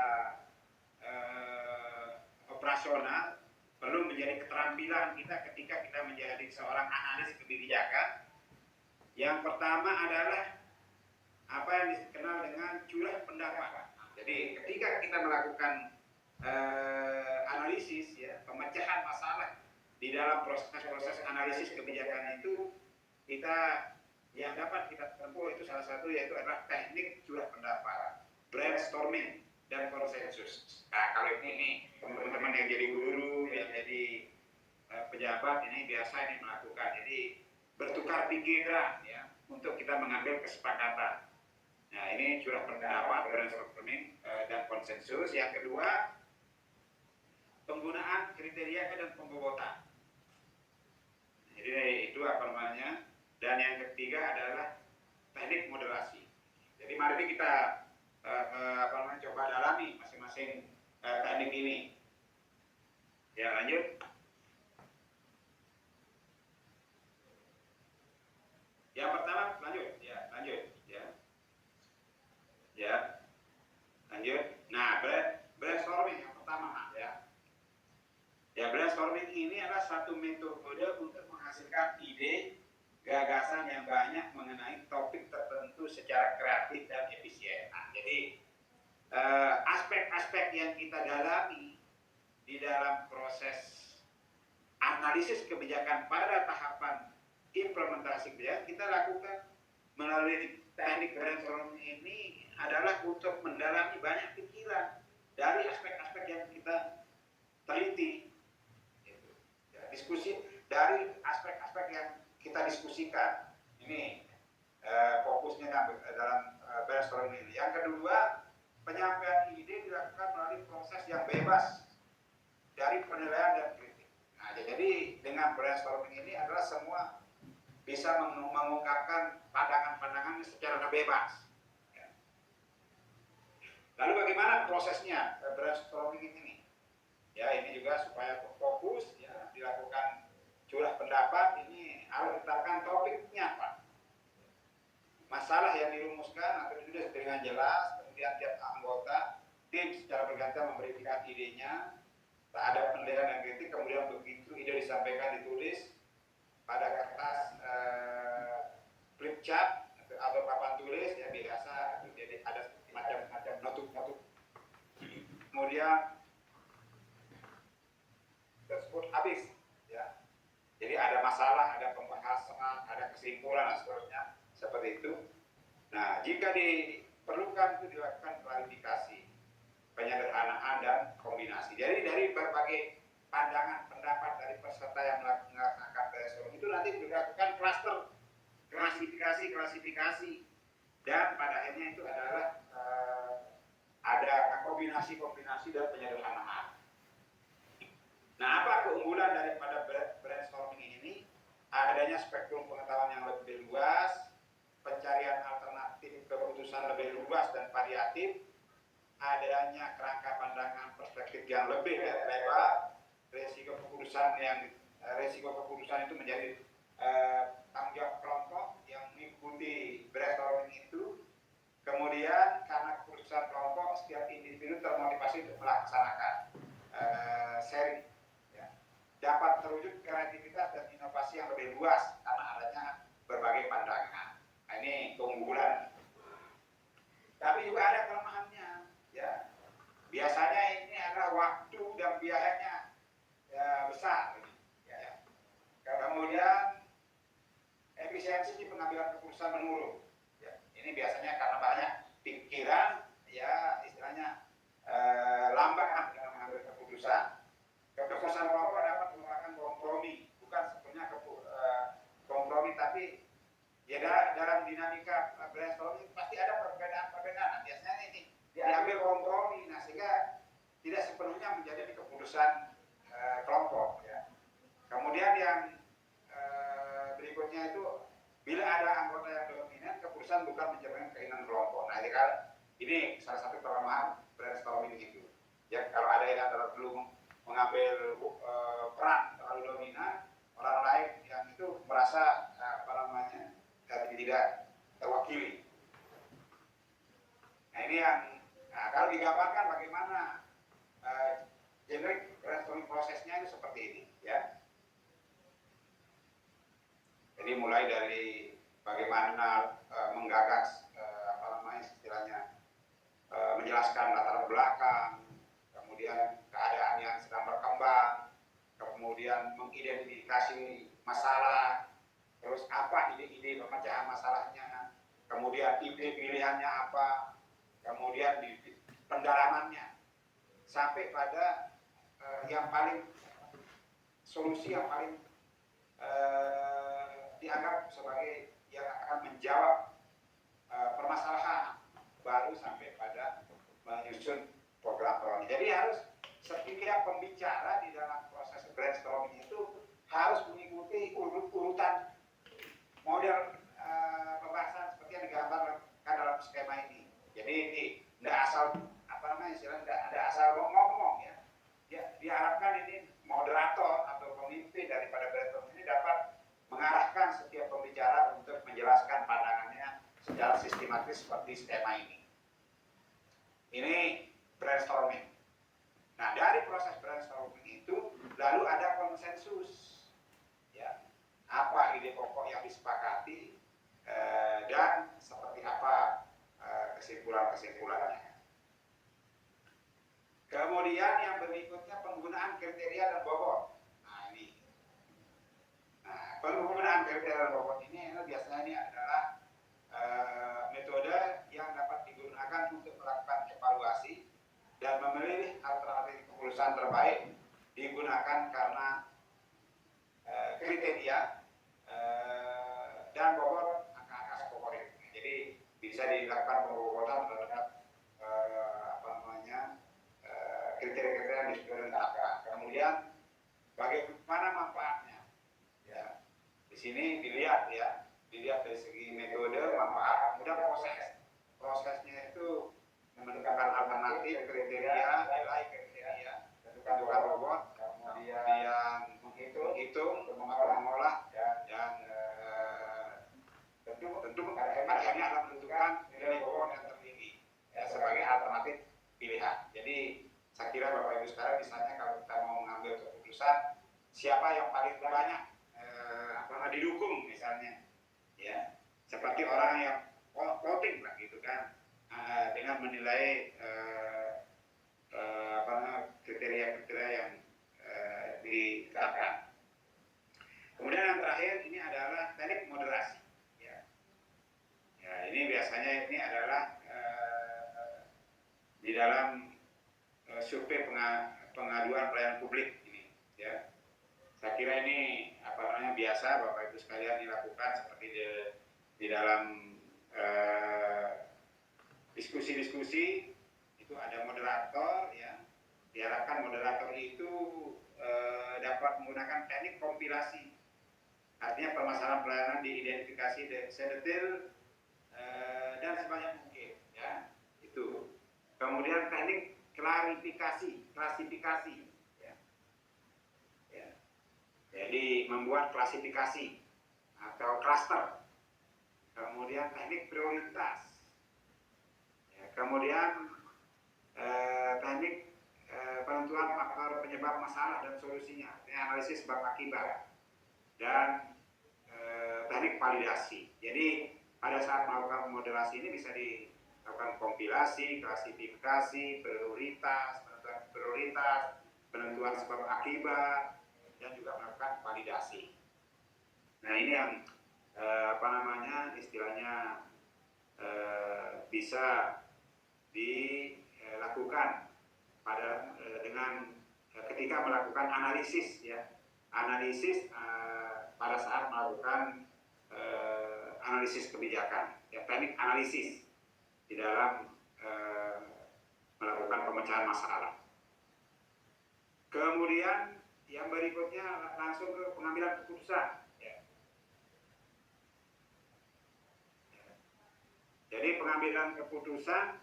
operasional perlu menjadi keterampilan kita ketika kita menjadi seorang analis kebijakan. Yang pertama adalah apa yang dikenal dengan curah pendapat. Jadi ketika kita melakukan analisis ya, pemecahan masalah di dalam proses analisis kebijakan itu, kita yang dapat kita tempuh itu salah satu yaitu adalah teknik curah pendapat, brainstorming dan konsensus. Nah, kalau ini teman-teman yang jadi guru, yang jadi pejabat ini biasa ini melakukan. Jadi bertukar pikiran ya untuk kita mengambil kesepakatan. Nah, ini curah pendapat, brainstorming dan konsensus. Yang kedua, penggunaan kriteria dan pembobotan. Jadi itu apa namanya? Dan yang ketiga adalah teknik moderasi. Jadi mari kita coba dalami masing-masing teknik ini. Ya, lanjut. Yang pertama, lanjut. Ya, lanjut. Nah, brainstorming yang pertama ya. Ya, brainstorming ini adalah satu metode untuk menghasilkan ide, gagasan yang banyak mengenai topik tertentu secara kreatif dan efisien. Nah, jadi aspek-aspek yang kita dalami di dalam proses analisis kebijakan pada tahapan implementasi kebijakan kita lakukan melalui teknik brainstorming ini adalah untuk mendalami banyak pikiran dari aspek-aspek yang kita teliti. Diskusi dari aspek-aspek yang kita diskusikan. Ini fokusnya dalam brainstorming ini. Yang kedua, penyampaian ide dilakukan melalui proses yang bebas dari penilaian dan kritik. Nah, jadi dengan brainstorming ini adalah semua bisa mengungkapkan pandangan-pandangan secara bebas. Lalu bagaimana prosesnya brainstorming ini? Ya, ini juga supaya fokus ya dilakukan curah pendapat ini harus ditetapkan topiknya apa. Masalah yang dirumuskan atau ditulis dengan jelas, kemudian tiap anggota tim secara bergantian memberikan idenya, tak ada penilaian dan kritik, kemudian begitu ide disampaikan ditulis pada kertas flip chart atau papan tulis ya biasa, jadi ada macam-macam notuk-notuk. Kemudian tersebut habis ya. Jadi ada masalah, ada pembahasan, ada kesimpulan dan seterusnya seperti itu. Nah, jika diperlukan itu dilakukan klarifikasi, penyederhanaan dan kombinasi. Jadi dari berbagai pandangan pendapat dari peserta yang melakukan brainstorming itu nanti dilakukan klaster, klasifikasi dan pada akhirnya itu adalah ada kombinasi dan penyederhanaan. keunggulan daripada brainstorming ini adanya spektrum pengetahuan yang lebih luas, pencarian alternatif keputusan lebih luas dan variatif, adanya kerangka pandangan perspektif yang lebih lebar, resiko keputusan itu menjadi tanggung jawab kelompok yang mengikuti brainstorming itu. Kemudian karena keputusan kelompok, setiap individu termotivasi untuk melaksanakan sharing, ya. Dapat terwujud kreativitas dan inovasi yang lebih luas karena adanya berbagai pandangan. Nah, ini keunggulan. Tapi juga ada kelemahannya, ya. Biasanya ini adalah waktu dan biayanya besar, ya. Kemudian efisiensi di pengambilan keputusan menurun. Ya. Ini biasanya karena banyak pikiran, ya istilahnya lambat dalam mengambil keputusan. Keputusan kelompok dapat merupakan kompromi, bukan sebenarnya kompromi, tapi ya dalam dinamika brainstorming pasti ada perbedaan. Biasanya ini diambil kompromi, nah sehingga tidak sepenuhnya menjadi keputusan kelompok. Ya. Kemudian yang berikutnya itu, bila ada anggota yang dominan, keputusan bukan mencerminkan keinginan kelompok. Nah, ini salah satu kelemahan brainstorming itu. Ya, kalau ada yang terlalu mengambil peran terlalu dominan, orang lain yang itu merasa tidak terwakili. Nah, ini yang kalau digambarkan bagaimana generic brainstorming prosesnya itu seperti ini, ya. Jadi mulai dari bagaimana menggagas istilahnya menjelaskan latar belakang, kemudian keadaan yang sedang berkembang, kemudian mengidentifikasi masalah, terus apa ide-ide pemecahan masalahnya, kemudian ide pilihannya apa, kemudian di pendalamannya, sampai pada yang paling solusi yang paling dianggap sebagai yang akan menjawab permasalahan, baru sampai pada menyusun program. Jadi harus setiap pembicara di dalam proses brainstorming itu harus mengikuti urutan model pembahasan seperti yang digambarkan dalam skema ini. Jadi ini tidak asal tidak asal ngomong, ya. Diharapkan ini moderator atau pemimpin daripada brainstorming ini dapat mengarahkan setiap pembicara untuk menjelaskan pandangannya secara sistematis seperti skema ini. Ini brainstorming. Nah, dari proses brainstorming itu lalu ada konsensus, ya. Apa ide pokok yang disepakati dan seperti apa kesimpulan-kesimpulannya. Kemudian yang berikutnya penggunaan kriteria dan bobot. Penggunaan kriteria dan bobot ini biasanya ini adalah metode yang dapat digunakan untuk melakukan evaluasi dan memilih alternatif keputusan terbaik digunakan karena kriteria dan bobot angka-angka favorit. Jadi bisa dilakukan pembobotan terhadap kriteria-kriteria yang disebutkan angka. Kemudian bagaimana manfaatnya? Ya, di sini dilihat dari segi metode, manfaat, kemudian prosesnya itu menentukan alternatif kriteria, nilai kriteria, tentukan bobot, kemudian menghitung, mengolah, dan tentu akhirnya akan menentukan nilai bobot yang tertinggi sebagai alternatif pilihan. Jadi saya kira Bapak Ibu sekarang misalnya kalau kita mau mengambil keputusan siapa yang paling banyak didukung misalnya, ya, seperti orang yang voting lah gitu kan, dengan menilai kriteria-kriteria yang ditetapkan. Kemudian yang terakhir ini adalah teknik moderasi, ya. Ya, ini biasanya ini adalah di dalam survei pengaduan pelayanan publik ini, ya. Saya kira ini biasa Bapak Ibu sekalian dilakukan seperti di dalam diskusi-diskusi itu ada moderator, ya. Diharapkan moderator itu dapat menggunakan teknik kompilasi. Artinya permasalahan pelayanan diidentifikasi sedetail dan sebanyak mungkin, ya. Itu. Kemudian teknik klasifikasi, ya. Ya. Jadi membuat klasifikasi atau klaster. Kemudian teknik prioritas. Ya. Kemudian teknik penentuan faktor penyebab masalah dan solusinya, analisis sebab akibat, dan teknik validasi. Jadi pada saat melakukan modelasi ini bisa dilakukan kompilasi, klasifikasi, penentuan sebab akibat, dan juga melakukan validasi. Nah ini yang istilahnya bisa dilakukan pada dengan ketika melakukan analisis, ya, pada saat melakukan analisis kebijakan, ya, teknik analisis di dalam melakukan pemecahan masalah. Kemudian yang berikutnya langsung ke pengambilan keputusan, ya. Jadi pengambilan keputusan,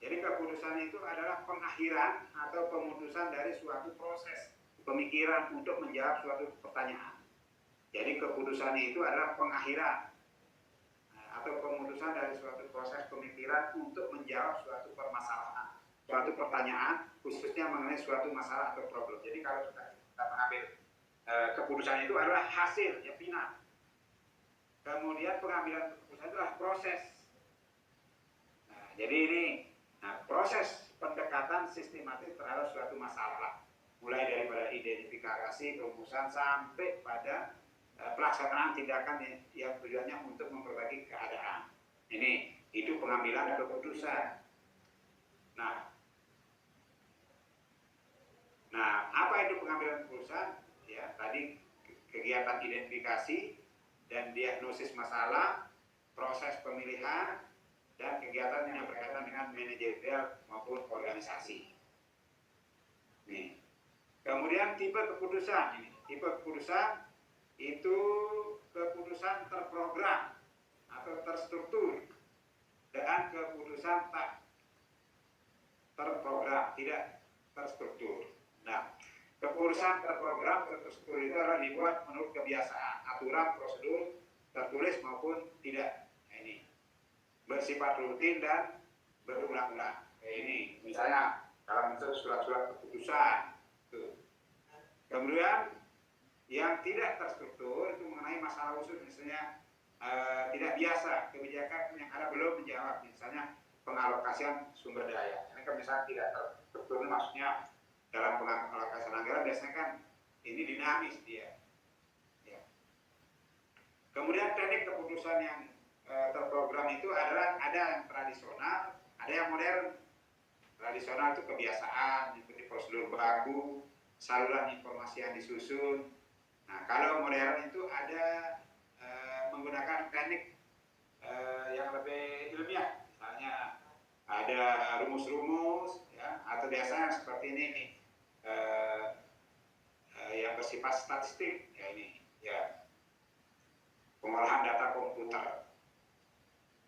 jadi keputusan itu adalah pengakhiran atau pemutusan dari suatu proses pemikiran untuk menjawab suatu pertanyaan. Jadi keputusan itu adalah pengakhiran atau pemutusan dari suatu proses pemikiran untuk menjawab suatu permasalahan, suatu pertanyaan, khususnya mengenai suatu masalah atau problem. Jadi kalau kita mengambil keputusan itu adalah hasil, ya, final. Kemudian pengambilan keputusan itu adalah proses. Nah, jadi ini proses pendekatan sistematis terhadap suatu masalah, mulai daripada identifikasi, rumusan, sampai pada pelaksanaan tindakan yang tujuannya untuk memperbaiki keadaan. Itu pengambilan keputusan. Nah, apa itu pengambilan keputusan? Ya, tadi kegiatan identifikasi dan diagnosis masalah, proses pemilihan, dan kegiatan yang berkaitan dengan manajerial maupun organisasi. Kemudian tipe keputusan. Tipe keputusan itu keputusan terprogram atau terstruktur, dan keputusan tak terprogram, tidak terstruktur. Nah, keputusan terprogram, terstruktur itu adalah dibuat menurut kebiasaan, aturan, prosedur, tertulis maupun tidak. Ini bersifat rutin dan berulang-ulang. Ini misalnya dalam bentuk surat-surat keputusan. Tuh. Kemudian yang tidak terstruktur itu mengenai masalah khusus, misalnya tidak biasa, kebijakan yang ada belum menjawab, misalnya pengalokasian sumber daya. Ini kan misalnya tidak terstruktur, maksudnya dalam pengalokasian anggaran biasanya kan ini dinamis dia. Ya. Kemudian teknik keputusan yang terprogram itu adalah ada yang tradisional, ada yang modern. Tradisional itu kebiasaan, mengikuti prosedur baku, saluran informasi yang disusun. Nah, kalau modern itu ada menggunakan teknik yang lebih ilmiah, misalnya ada rumus-rumus, ya, atau biasanya seperti ini nih, yang bersifat statistik, ya ini, ya, pengolahan data komputer.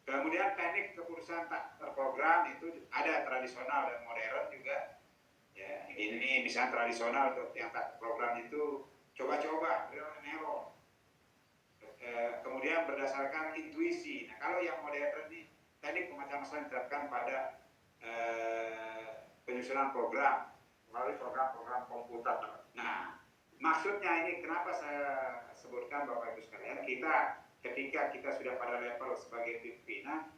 Kemudian teknik keputusan tak terprogram itu ada tradisional dan modern juga. Ya, ini misalnya tradisional untuk yang tak terprogram itu coba-coba, trial and error. Kemudian berdasarkan intuisi. Nah, kalau yang modern ini teknik pemecahan masalah diterapkan pada penyusunan program melalui program-program komputer. Nah, maksudnya ini kenapa saya sebutkan Bapak Ibu sekalian, ketika kita sudah pada level sebagai pimpinan,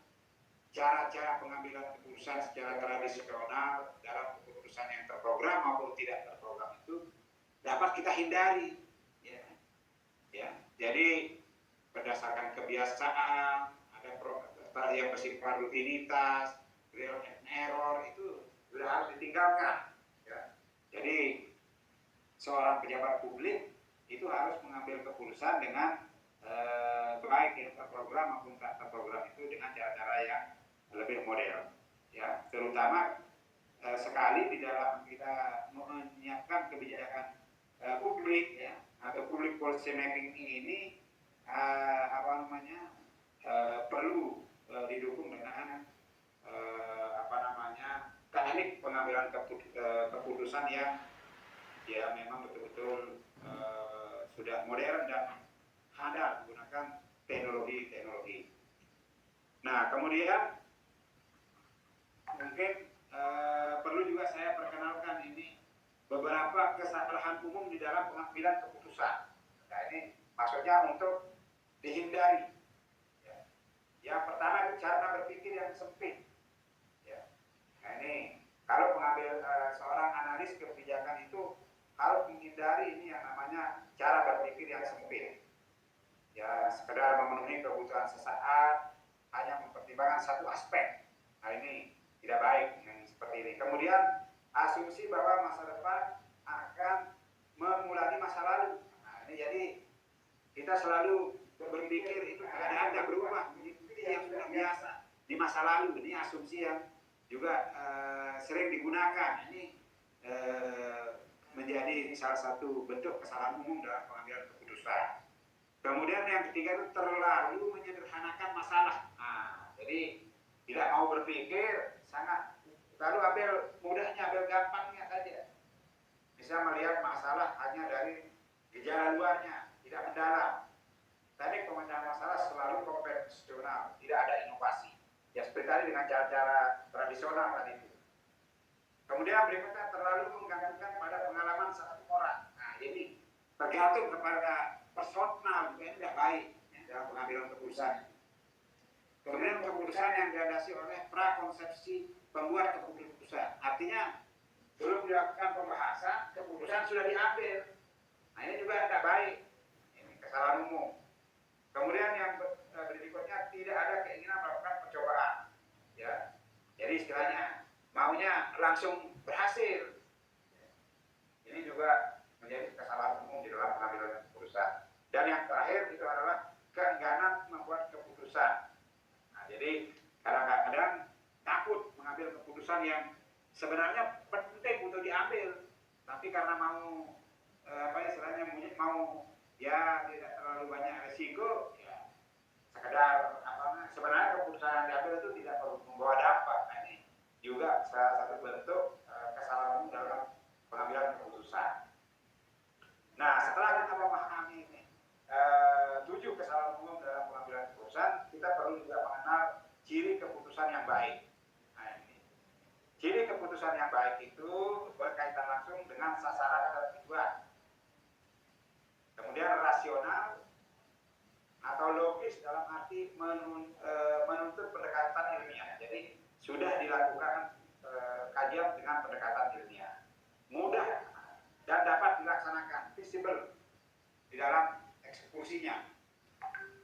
cara-cara pengambilan keputusan secara tradisional dalam keputusan yang terprogram maupun tidak terprogram itu dapat kita hindari, ya. Jadi berdasarkan kebiasaan, ada yang bersifat rutinitas, trial and error, itu sudah harus ditinggalkan, ya. Jadi seorang pejabat publik itu harus mengambil keputusan dengan baik yang terprogram maupun tak terprogram itu dengan cara-cara yang lebih modern, ya. Terutama sekali di dalam kita menyiapkan menentukan kebijakan publik ya atau public policy making ini perlu didukung dengan teknik pengambilan keputusan yang ya memang betul-betul sudah modern dan handal menggunakan teknologi. Nah, kemudian mungkin perlu juga saya perkenalkan ini beberapa kesalahan umum di dalam pengambilan keputusan. Nah, ini maksudnya untuk dihindari. Ya. Yang pertama itu cara berpikir yang sempit. Ya. Nah, ini kalau pengambil seorang analis kebijakan itu harus menghindari ini yang namanya cara berpikir yang sempit. Ya, sekedar memenuhi kebutuhan sesaat, hanya mempertimbangkan satu aspek. Nah, ini tidak baik yang seperti ini. Kemudian asumsi bahwa masa depan akan mengulangi masa lalu. Nah, ini jadi kita selalu berpikir itu keadaan yang berubah menjadi yang sudah biasa di masa lalu. Ini asumsi yang juga sering digunakan. Ini menjadi salah satu bentuk kesalahan umum dalam pengambilan keputusan. Kemudian yang ketiga itu terlalu menyederhanakan masalah. Nah, jadi tidak mau berpikir, sangat lalu ambil mudahnya, ambil gampangnya saja. Bisa melihat masalah hanya dari gejala luarnya, tidak mendalam. Teknik pemecahan masalah selalu konvensional, tidak ada inovasi. Ya seperti tadi dengan cara-cara tradisional tadi itu. Kemudian berikutnya terlalu menggantungkan pada pengalaman satu orang. Nah, ini tergantung kepada personal, juga ini tidak baik ya, dalam pengambilan keputusan. Kemudian keputusan yang dilandasi oleh prakonsepsi pembuat keputusan. Artinya belum dilakukan pembahasan, keputusan sudah diambil. Nah, ini juga tidak baik. Ini kesalahan umum. Kemudian yang berikutnya tidak ada keinginan melakukan percobaan. Ya, jadi istilahnya maunya langsung berhasil. Ini juga menjadi kesalahan umum di dalam pengambilan keputusan. Dan yang terakhir itu adalah keengganan membuat keputusan. Nah, jadi kadang-kadang takut mengambil keputusan yang sebenarnya penting untuk diambil, tapi karena mau mau ya tidak terlalu banyak risiko, ya sekedar sebenarnya keputusan yang diambil itu tidak perlu membawa dampak. Nah, ini juga salah satu bentuk kesalahan umum dalam pengambilan keputusan. Nah, setelah kita memahami ini 7 kesalahan umum dalam pengambilan keputusan, kita perlu juga mengenal ciri keputusan yang baik. Nah, ini ciri keputusan yang baik itu berkaitan langsung dengan sasaran dan tujuan. Kemudian rasional atau logis dalam arti menuntut pendekatan ilmiah. Jadi sudah dilakukan kajian dengan pendekatan ilmiah, mudah dan dapat dilaksanakan, visible di dalam eksekusinya.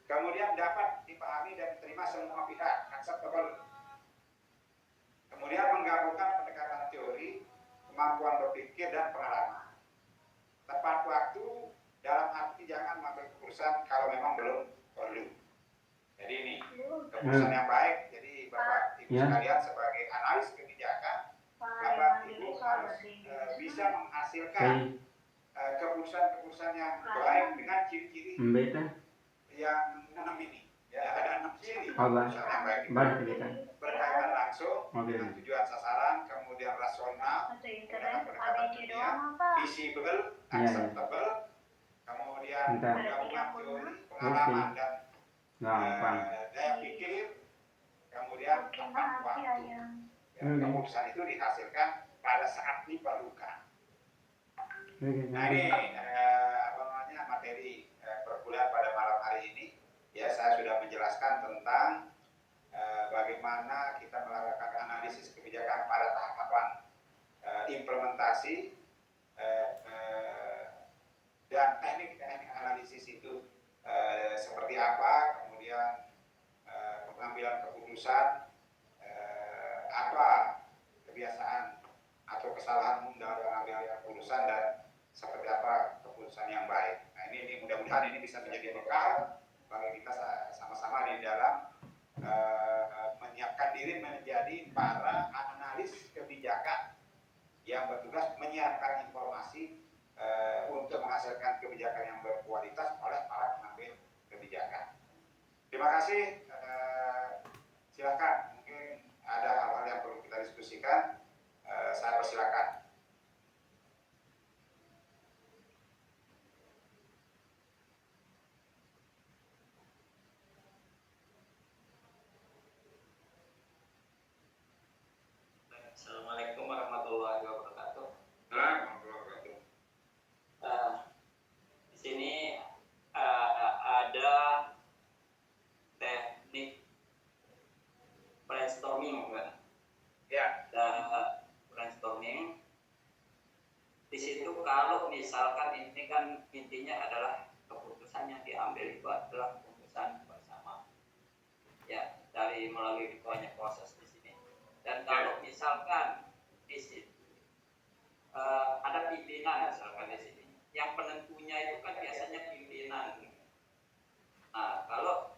Kemudian dapat dipahami dan diterima semua pihak, acceptable. Kemudian menggabungkan pendekatan teori, kemampuan berpikir dan pengalaman. Tepat waktu dalam arti jangan mengambil keputusan kalau memang belum perlu. Jadi ini keputusan yang baik. Jadi Bapak Ibu sekalian sebagai analis kebijakan, Bapak Ibu harus bisa menghasilkan keputusan-keputusan yang baik dengan ciri-ciri yang 6 ini. Ya, ada 6 ciri keputusan yang baik berkaitan langsung dengan tujuan sasaran, kemudian rasional, kemudian pendekatan ilmiah, visible, acceptable, kemudian gabungan teori, pengalaman dan daya pikir, kemudian tepat waktu. Ya, keputusan itu dihasilkan pada saat diperlukan. Nah, ini materi perkuliahan pada malam hari ini. Ya, saya sudah menjelaskan tentang bagaimana kita melakukan analisis kebijakan pada tahapan implementasi dan teknik-teknik analisis itu seperti apa, kemudian pengambilan keputusan, apa kebiasaan atau kesalahan umum dalam pengambilan keputusan dan seperti apa keputusan yang baik. Nah, ini mudah-mudahan ini bisa menjadi bekal bagi kita sama-sama di dalam menyiapkan diri menjadi para analis kebijakan yang betul tugas menyiapkan informasi untuk menghasilkan kebijakan yang berkualitas oleh para pengambil kebijakan. Terima kasih. Silakan, mungkin ada hal-hal yang perlu kita diskusikan. Saya persilakan. Assalamualaikum warahmatullahi wabarakatuh. Di sini ada teknik brainstorming, kan? Ya. Brainstorming. Di situ kalau misalkan ini kan intinya adalah keputusan yang diambil itu adalah keputusan bersama. Ya, dari melalui banyak proses di sini. Dan kalau misalkan di situ ada pimpinan misalkan di sini, yang penentunya itu kan biasanya pimpinan. Nah, kalau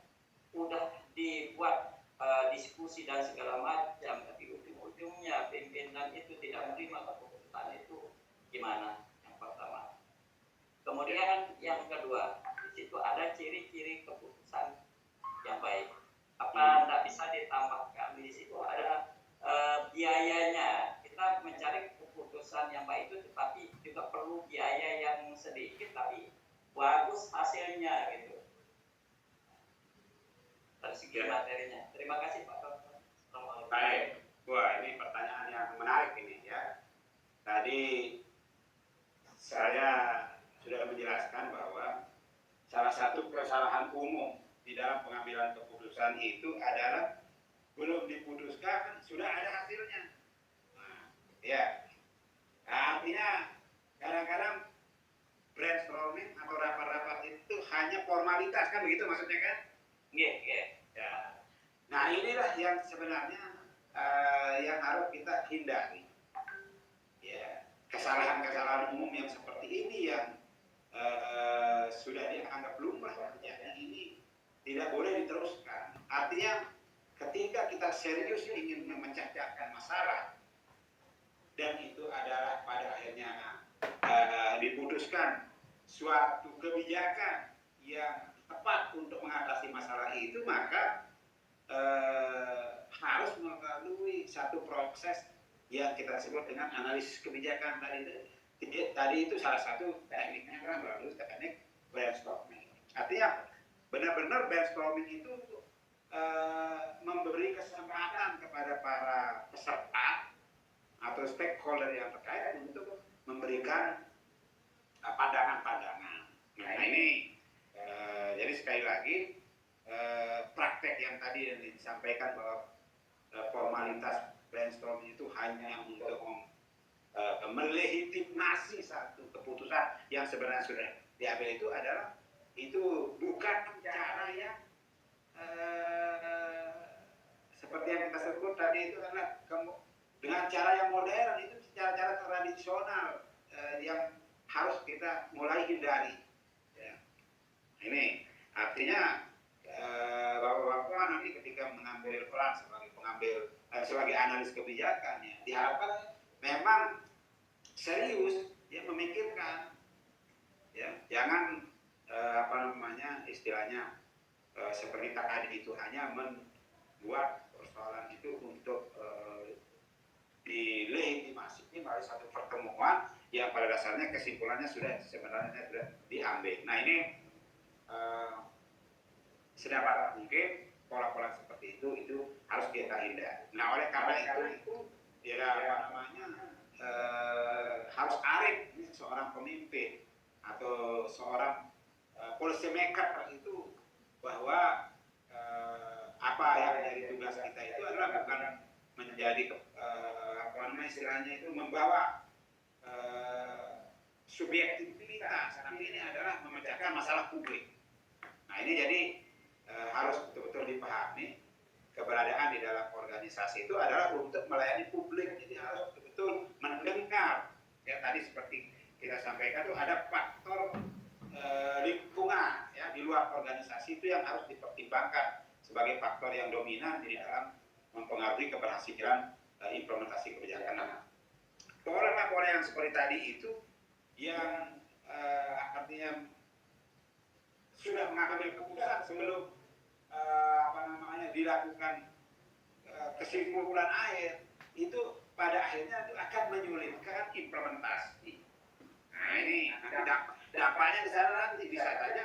udah dibuat diskusi dan segala macam, tapi ujung-ujungnya pimpinan itu tidak menerima keputusan itu, gimana? Yang pertama. Kemudian yang kedua, di situ ada ciri-ciri keputusan yang baik. Apa tidak bisa ditambahkan di situ ada biayanya? Kita mencari keputusan yang baik itu, tetapi juga perlu biaya yang sedikit tapi bagus hasilnya gitu. Dari segi materinya. Terima kasih Pak Dr. Baik. Wah, ini pertanyaan yang menarik ini ya. Tadi saya sudah menjelaskan bahwa salah satu kesalahan umum di dalam pengambilan keputusan itu adalah belum diputuskan sudah ada hasilnya. Nah, ya. Nah, artinya kadang-kadang brainstorming atau rapat-rapat itu hanya formalitas, kan begitu maksudnya kan? Iya. Ya. Nah, inilah yang sebenarnya yang harus kita hindari. Ya, kesalahan-kesalahan umum yang seperti ini yang sudah dianggap lumrah, jadi ini tidak boleh diteruskan. Artinya ketika kita serius ingin memecahkan masalah dan itu adalah pada akhirnya diputuskan suatu kebijakan yang tepat untuk mengatasi masalah itu, maka harus melalui satu proses yang kita sebut dengan analisis kebijakan tadi itu salah satu tekniknya kan melalui teknik brainstorming. Artinya benar-benar brainstorming itu memberi kesempatan kepada para peserta atau stakeholder yang terkait untuk memberikan pandangan-pandangan. Nah ini jadi sekali lagi praktek yang tadi yang disampaikan bahwa formalitas brainstorming itu hanya untuk melegitimasi satu keputusan yang sebenarnya sudah diambil itu bukan cara yang seperti yang kita sebut tadi itu adalah dengan cara yang modern, itu cara-cara tradisional yang harus kita mulai hindari. Ya. Ini artinya bapak-bapak nanti ketika mengambil peran sebagai analis kebijakan, ya, diharapkan memang serius ya memikirkan, ya jangan istilahnya seperti tadi itu hanya membuat persoalan itu untuk dilegitimasi melalui satu pertemuan yang pada dasarnya kesimpulannya sebenarnya sudah diambil. Nah ini sedapat mungkin pola-pola seperti itu harus kita hindari. Nah oleh karena itu ya harus arif ini seorang pemimpin atau seorang policy maker itu bahwa apa yang menjadi tugas kita itu adalah bukan menjadi istilahnya itu membawa subjektivitas, tapi ini adalah memecahkan masalah publik. Nah ini jadi harus betul-betul dipahami keberadaan di dalam organisasi itu adalah untuk melayani publik, jadi harus betul-betul mendengar. Ya tadi seperti kita sampaikan itu ada faktor lingkungan ya di luar organisasi itu yang harus dipertimbangkan sebagai faktor yang dominan di dalam mempengaruhi keberhasilan implementasi kebijakan. pola-pola yang seperti tadi itu yang artinya sudah mengambil keputusan sebelum dilakukan kesimpulan akhir, itu pada akhirnya itu akan menyulitkan implementasi. Nah ini dampaknya di sana nanti bisa saja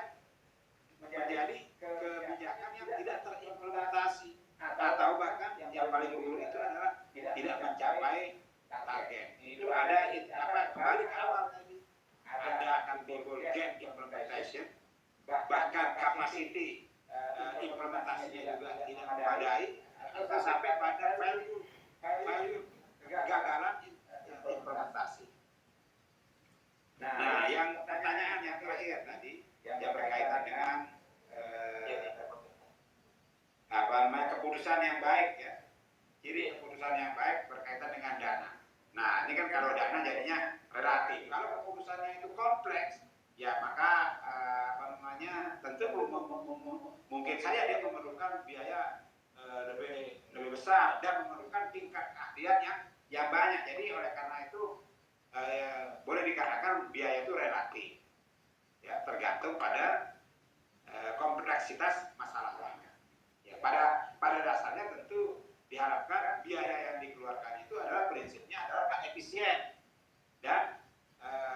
menjadi kebijakan yang tidak terimplementasi, atau bahkan yang paling buruk itu adalah tidak mencapai target. Itu ada kembali ke awal tadi, ada akan timbul gap implementation, bahkan capacity implementasinya juga tidak memadai, atau sampai pada value kegagalan implementasi. Nah, yang pertanyaan yang terakhir tadi yang berkaitan dengan keputusan yang baik ya. Ciri keputusan yang baik berkaitan dengan dana. Nah, ini kan kalau dana jadinya relatif. Kalau keputusannya itu kompleks, ya maka tentu mungkin saja dia memerlukan biaya lebih besar dan memerlukan tingkat keahlian yang banyak. Jadi oleh karena itu boleh dikatakan biaya itu relatif, ya tergantung pada kompleksitas masalahnya. Ya, pada dasarnya tentu diharapkan biaya yang dikeluarkan itu adalah prinsipnya adalah efisien dan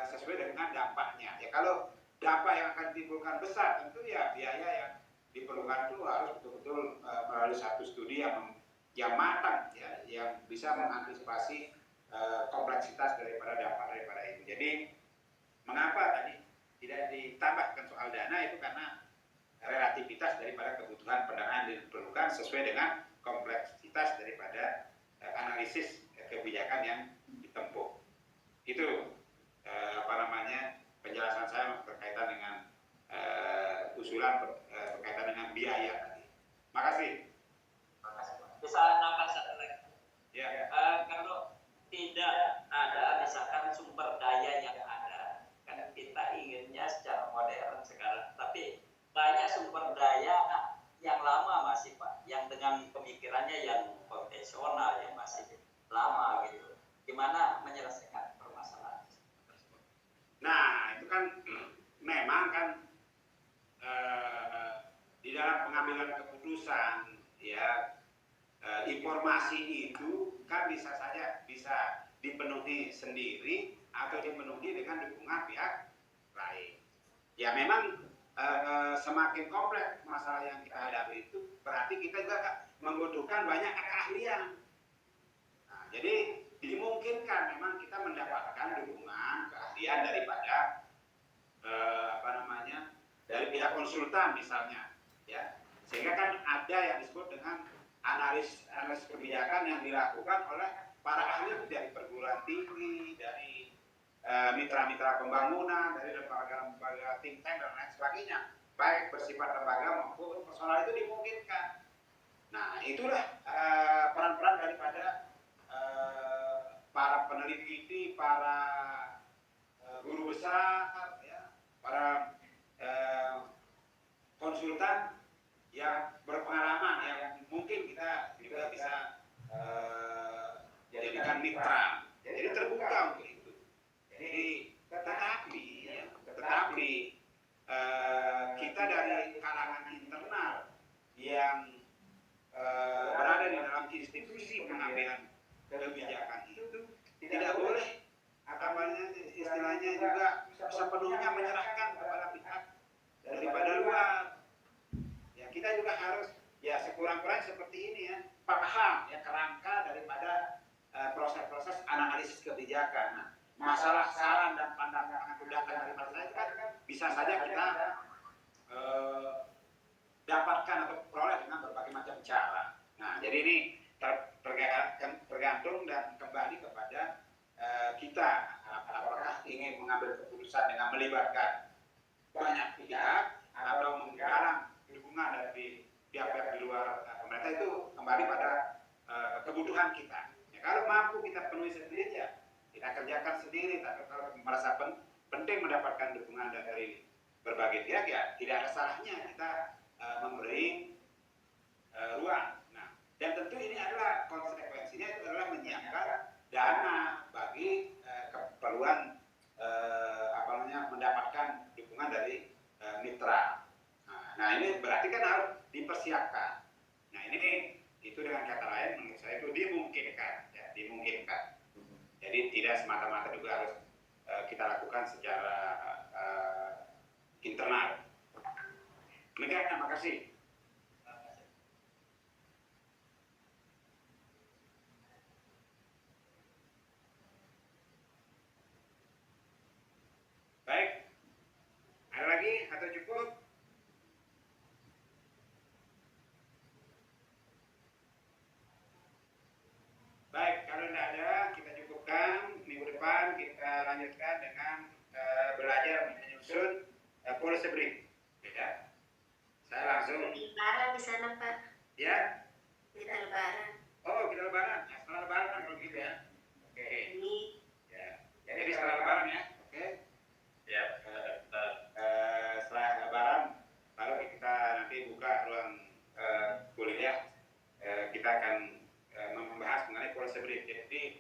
sesuai dengan dampaknya. Ya kalau dampak yang akan ditimbulkan besar, tentu ya biaya yang diperlukan itu harus betul-betul melalui satu studi yang matang, ya, yang bisa mengantisipasi kompleksitas daripada dampak daripada itu. Jadi mengapa tadi tidak ditambahkan soal dana itu karena relativitas daripada kebutuhan pendanaan yang diperlukan sesuai dengan kompleksitas daripada analisis kebijakan yang ditempuh. Itu penjelasan saya berkaitan dengan usulan berkaitan dengan biaya tadi. Makasih. Bisa nambah satu lagi. Ya. Kalau tidak ada misalkan sumber daya yang ada, kan kita inginnya secara modern sekarang, tapi banyak sumber daya yang lama masih Pak, yang dengan pemikirannya yang konvensional, yang masih lama gitu. Gimana menyelesaikan permasalahan tersebut? Nah, itu kan memang kan di dalam pengambilan keputusan, ya informasi itu kan bisa saja bisa dipenuhi sendiri atau dipenuhi dengan dukungan pihak lain. Ya memang semakin kompleks masalah yang kita hadapi itu berarti kita juga membutuhkan banyak keahlian. Nah, jadi dimungkinkan memang kita mendapatkan dukungan keahlian daripada dari pihak konsultan misalnya, ya sehingga kan ada yang disebut dengan analis kebijakan yang dilakukan oleh para ahli dari perguruan tinggi, dari mitra-mitra pembangunan, dari lembaga think tank dan lain sebagainya, baik bersifat lembaga maupun personal, itu dimungkinkan. Nah itulah peran-peran daripada para peneliti, para guru besar, ya, para konsultan yang berpengalaman, yang mungkin kita juga bisa jadikan mitra. Jadi terbuka untuk itu. Jadi tetapi kita dari kalangan internal yang berada di dalam institusi pengambilan kebijakan itu tidak boleh istilahnya juga sepenuhnya menyerahkan kepada pihak daripada luar. Ya kita juga harus ya sekurang-kurangnya seperti ini ya, paham ya kerangka daripada proses-proses analisis kebijakan. Nah, masalah saran dan pandangan atau data daripada saya kan bisa saja kita dapatkan atau peroleh dengan berbagai macam cara. Nah, jadi ini tergantung dan kembali kepada kita apakah ingin mengambil keputusan dengan melibatkan banyak pihak atau menggalang dukungan dari pihak-pihak di luar pemerintah. Itu kembali pada kebutuhan kita. Ya, kalau mampu kita penuhi sendiri ya kita kerjakan sendiri. Tapi kalau merasa penting mendapatkan dukungan dari berbagai pihak ya tidak ada salahnya kita memberi ruang. Nah, dan tentu ini adalah konsekuensinya itu adalah menyiapkan dana bagi siapkan. Nah ini itu dengan kata lain menurut saya itu dimungkinkan, ya, dimungkinkan. Jadi tidak semata-mata juga harus kita lakukan secara internal. Demikian, terima kasih. Baik, ada lagi atau cukup? Baik, kalau tidak ada, kita cukupkan. Minggu depan kita lanjutkan dengan belajar menyusun policy brief. Ya. Saya langsung. Lebaran di sana Pak. Ya. Kita lebaran. Oh, kita lebaran. Ya, setelah lebaran kalau gitu ya. Oke. Ini. Ya. Jadi setelah lebaran ya. Oke. Ya, Setelah lebaran, lalu kita nanti buka ruang kuliah. Kita akan membahas mengenai policy brief. Jadi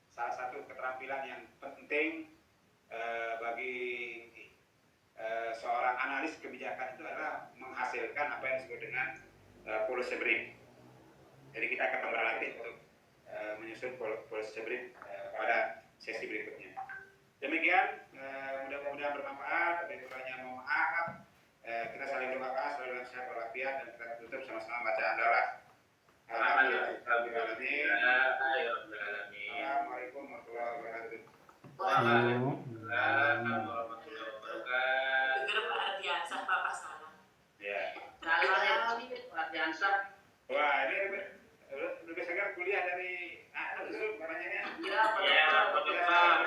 salah satu keterampilan yang penting bagi seorang analis kebijakan itu adalah menghasilkan apa yang disebut dengan policy brief. Jadi kita akan berlatih untuk menyusun policy brief pada sesi berikutnya. Demikian, mudah-mudahan bermanfaat. Lebih kurangnya mohon maaf. Kita saling doakan selalu dalam sehat walafiat dan kita tutup sama-sama bacaan doa. Alhamdulillahirobbilalamin. Assalamualaikum warahmatullahi wabarakatuh. Waalaikumsalam warahmatullahi wabarakatuh. Dengar Pak Ardiansah Bapak salah. Ya. Salah Pak Jansah. Wah, ini lebih segar kuliah dari Zoom katanya. Iya, Pak. Ya, Pak Dokter.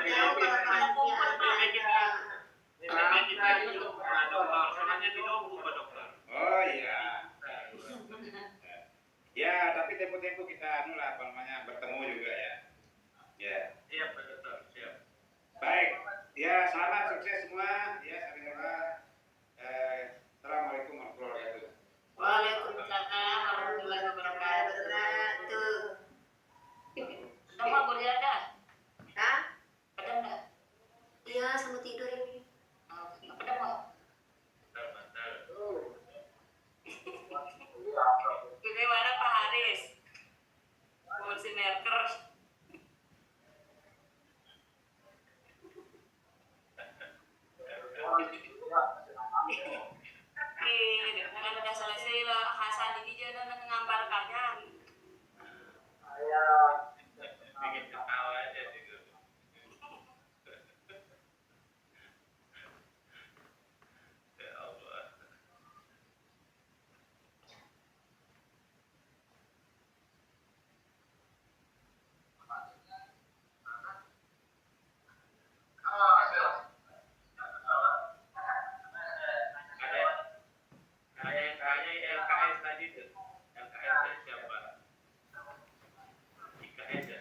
Ini kita juga Pak Dokter. Soalnya di Dobu, Pak Dokter. Oh iya. Ya, tapi tempo-tempo kita bertemu juga ya. Ya. Siap, Pak Dokter. Siap. Baik. Ya, selamat sukses semua. Ya, sampai jumpa. Assalamualaikum warahmatullahi wabarakatuh. Waalaikumsalam warahmatullahi wabarakatuh. Nama boleh ada? Hah? Ada nggak? Iya, sama tidur ini. Ada mau? Bentar. Gimana Pak Haris? Kursi Merkers. Dengan udah selesai lah Hasan ini jangan mengambarkannya. Bikin ketawa aja gitu. Ya Allah. Ada yang tanya LKS tadi tuh. LKS siapa? IKS ya?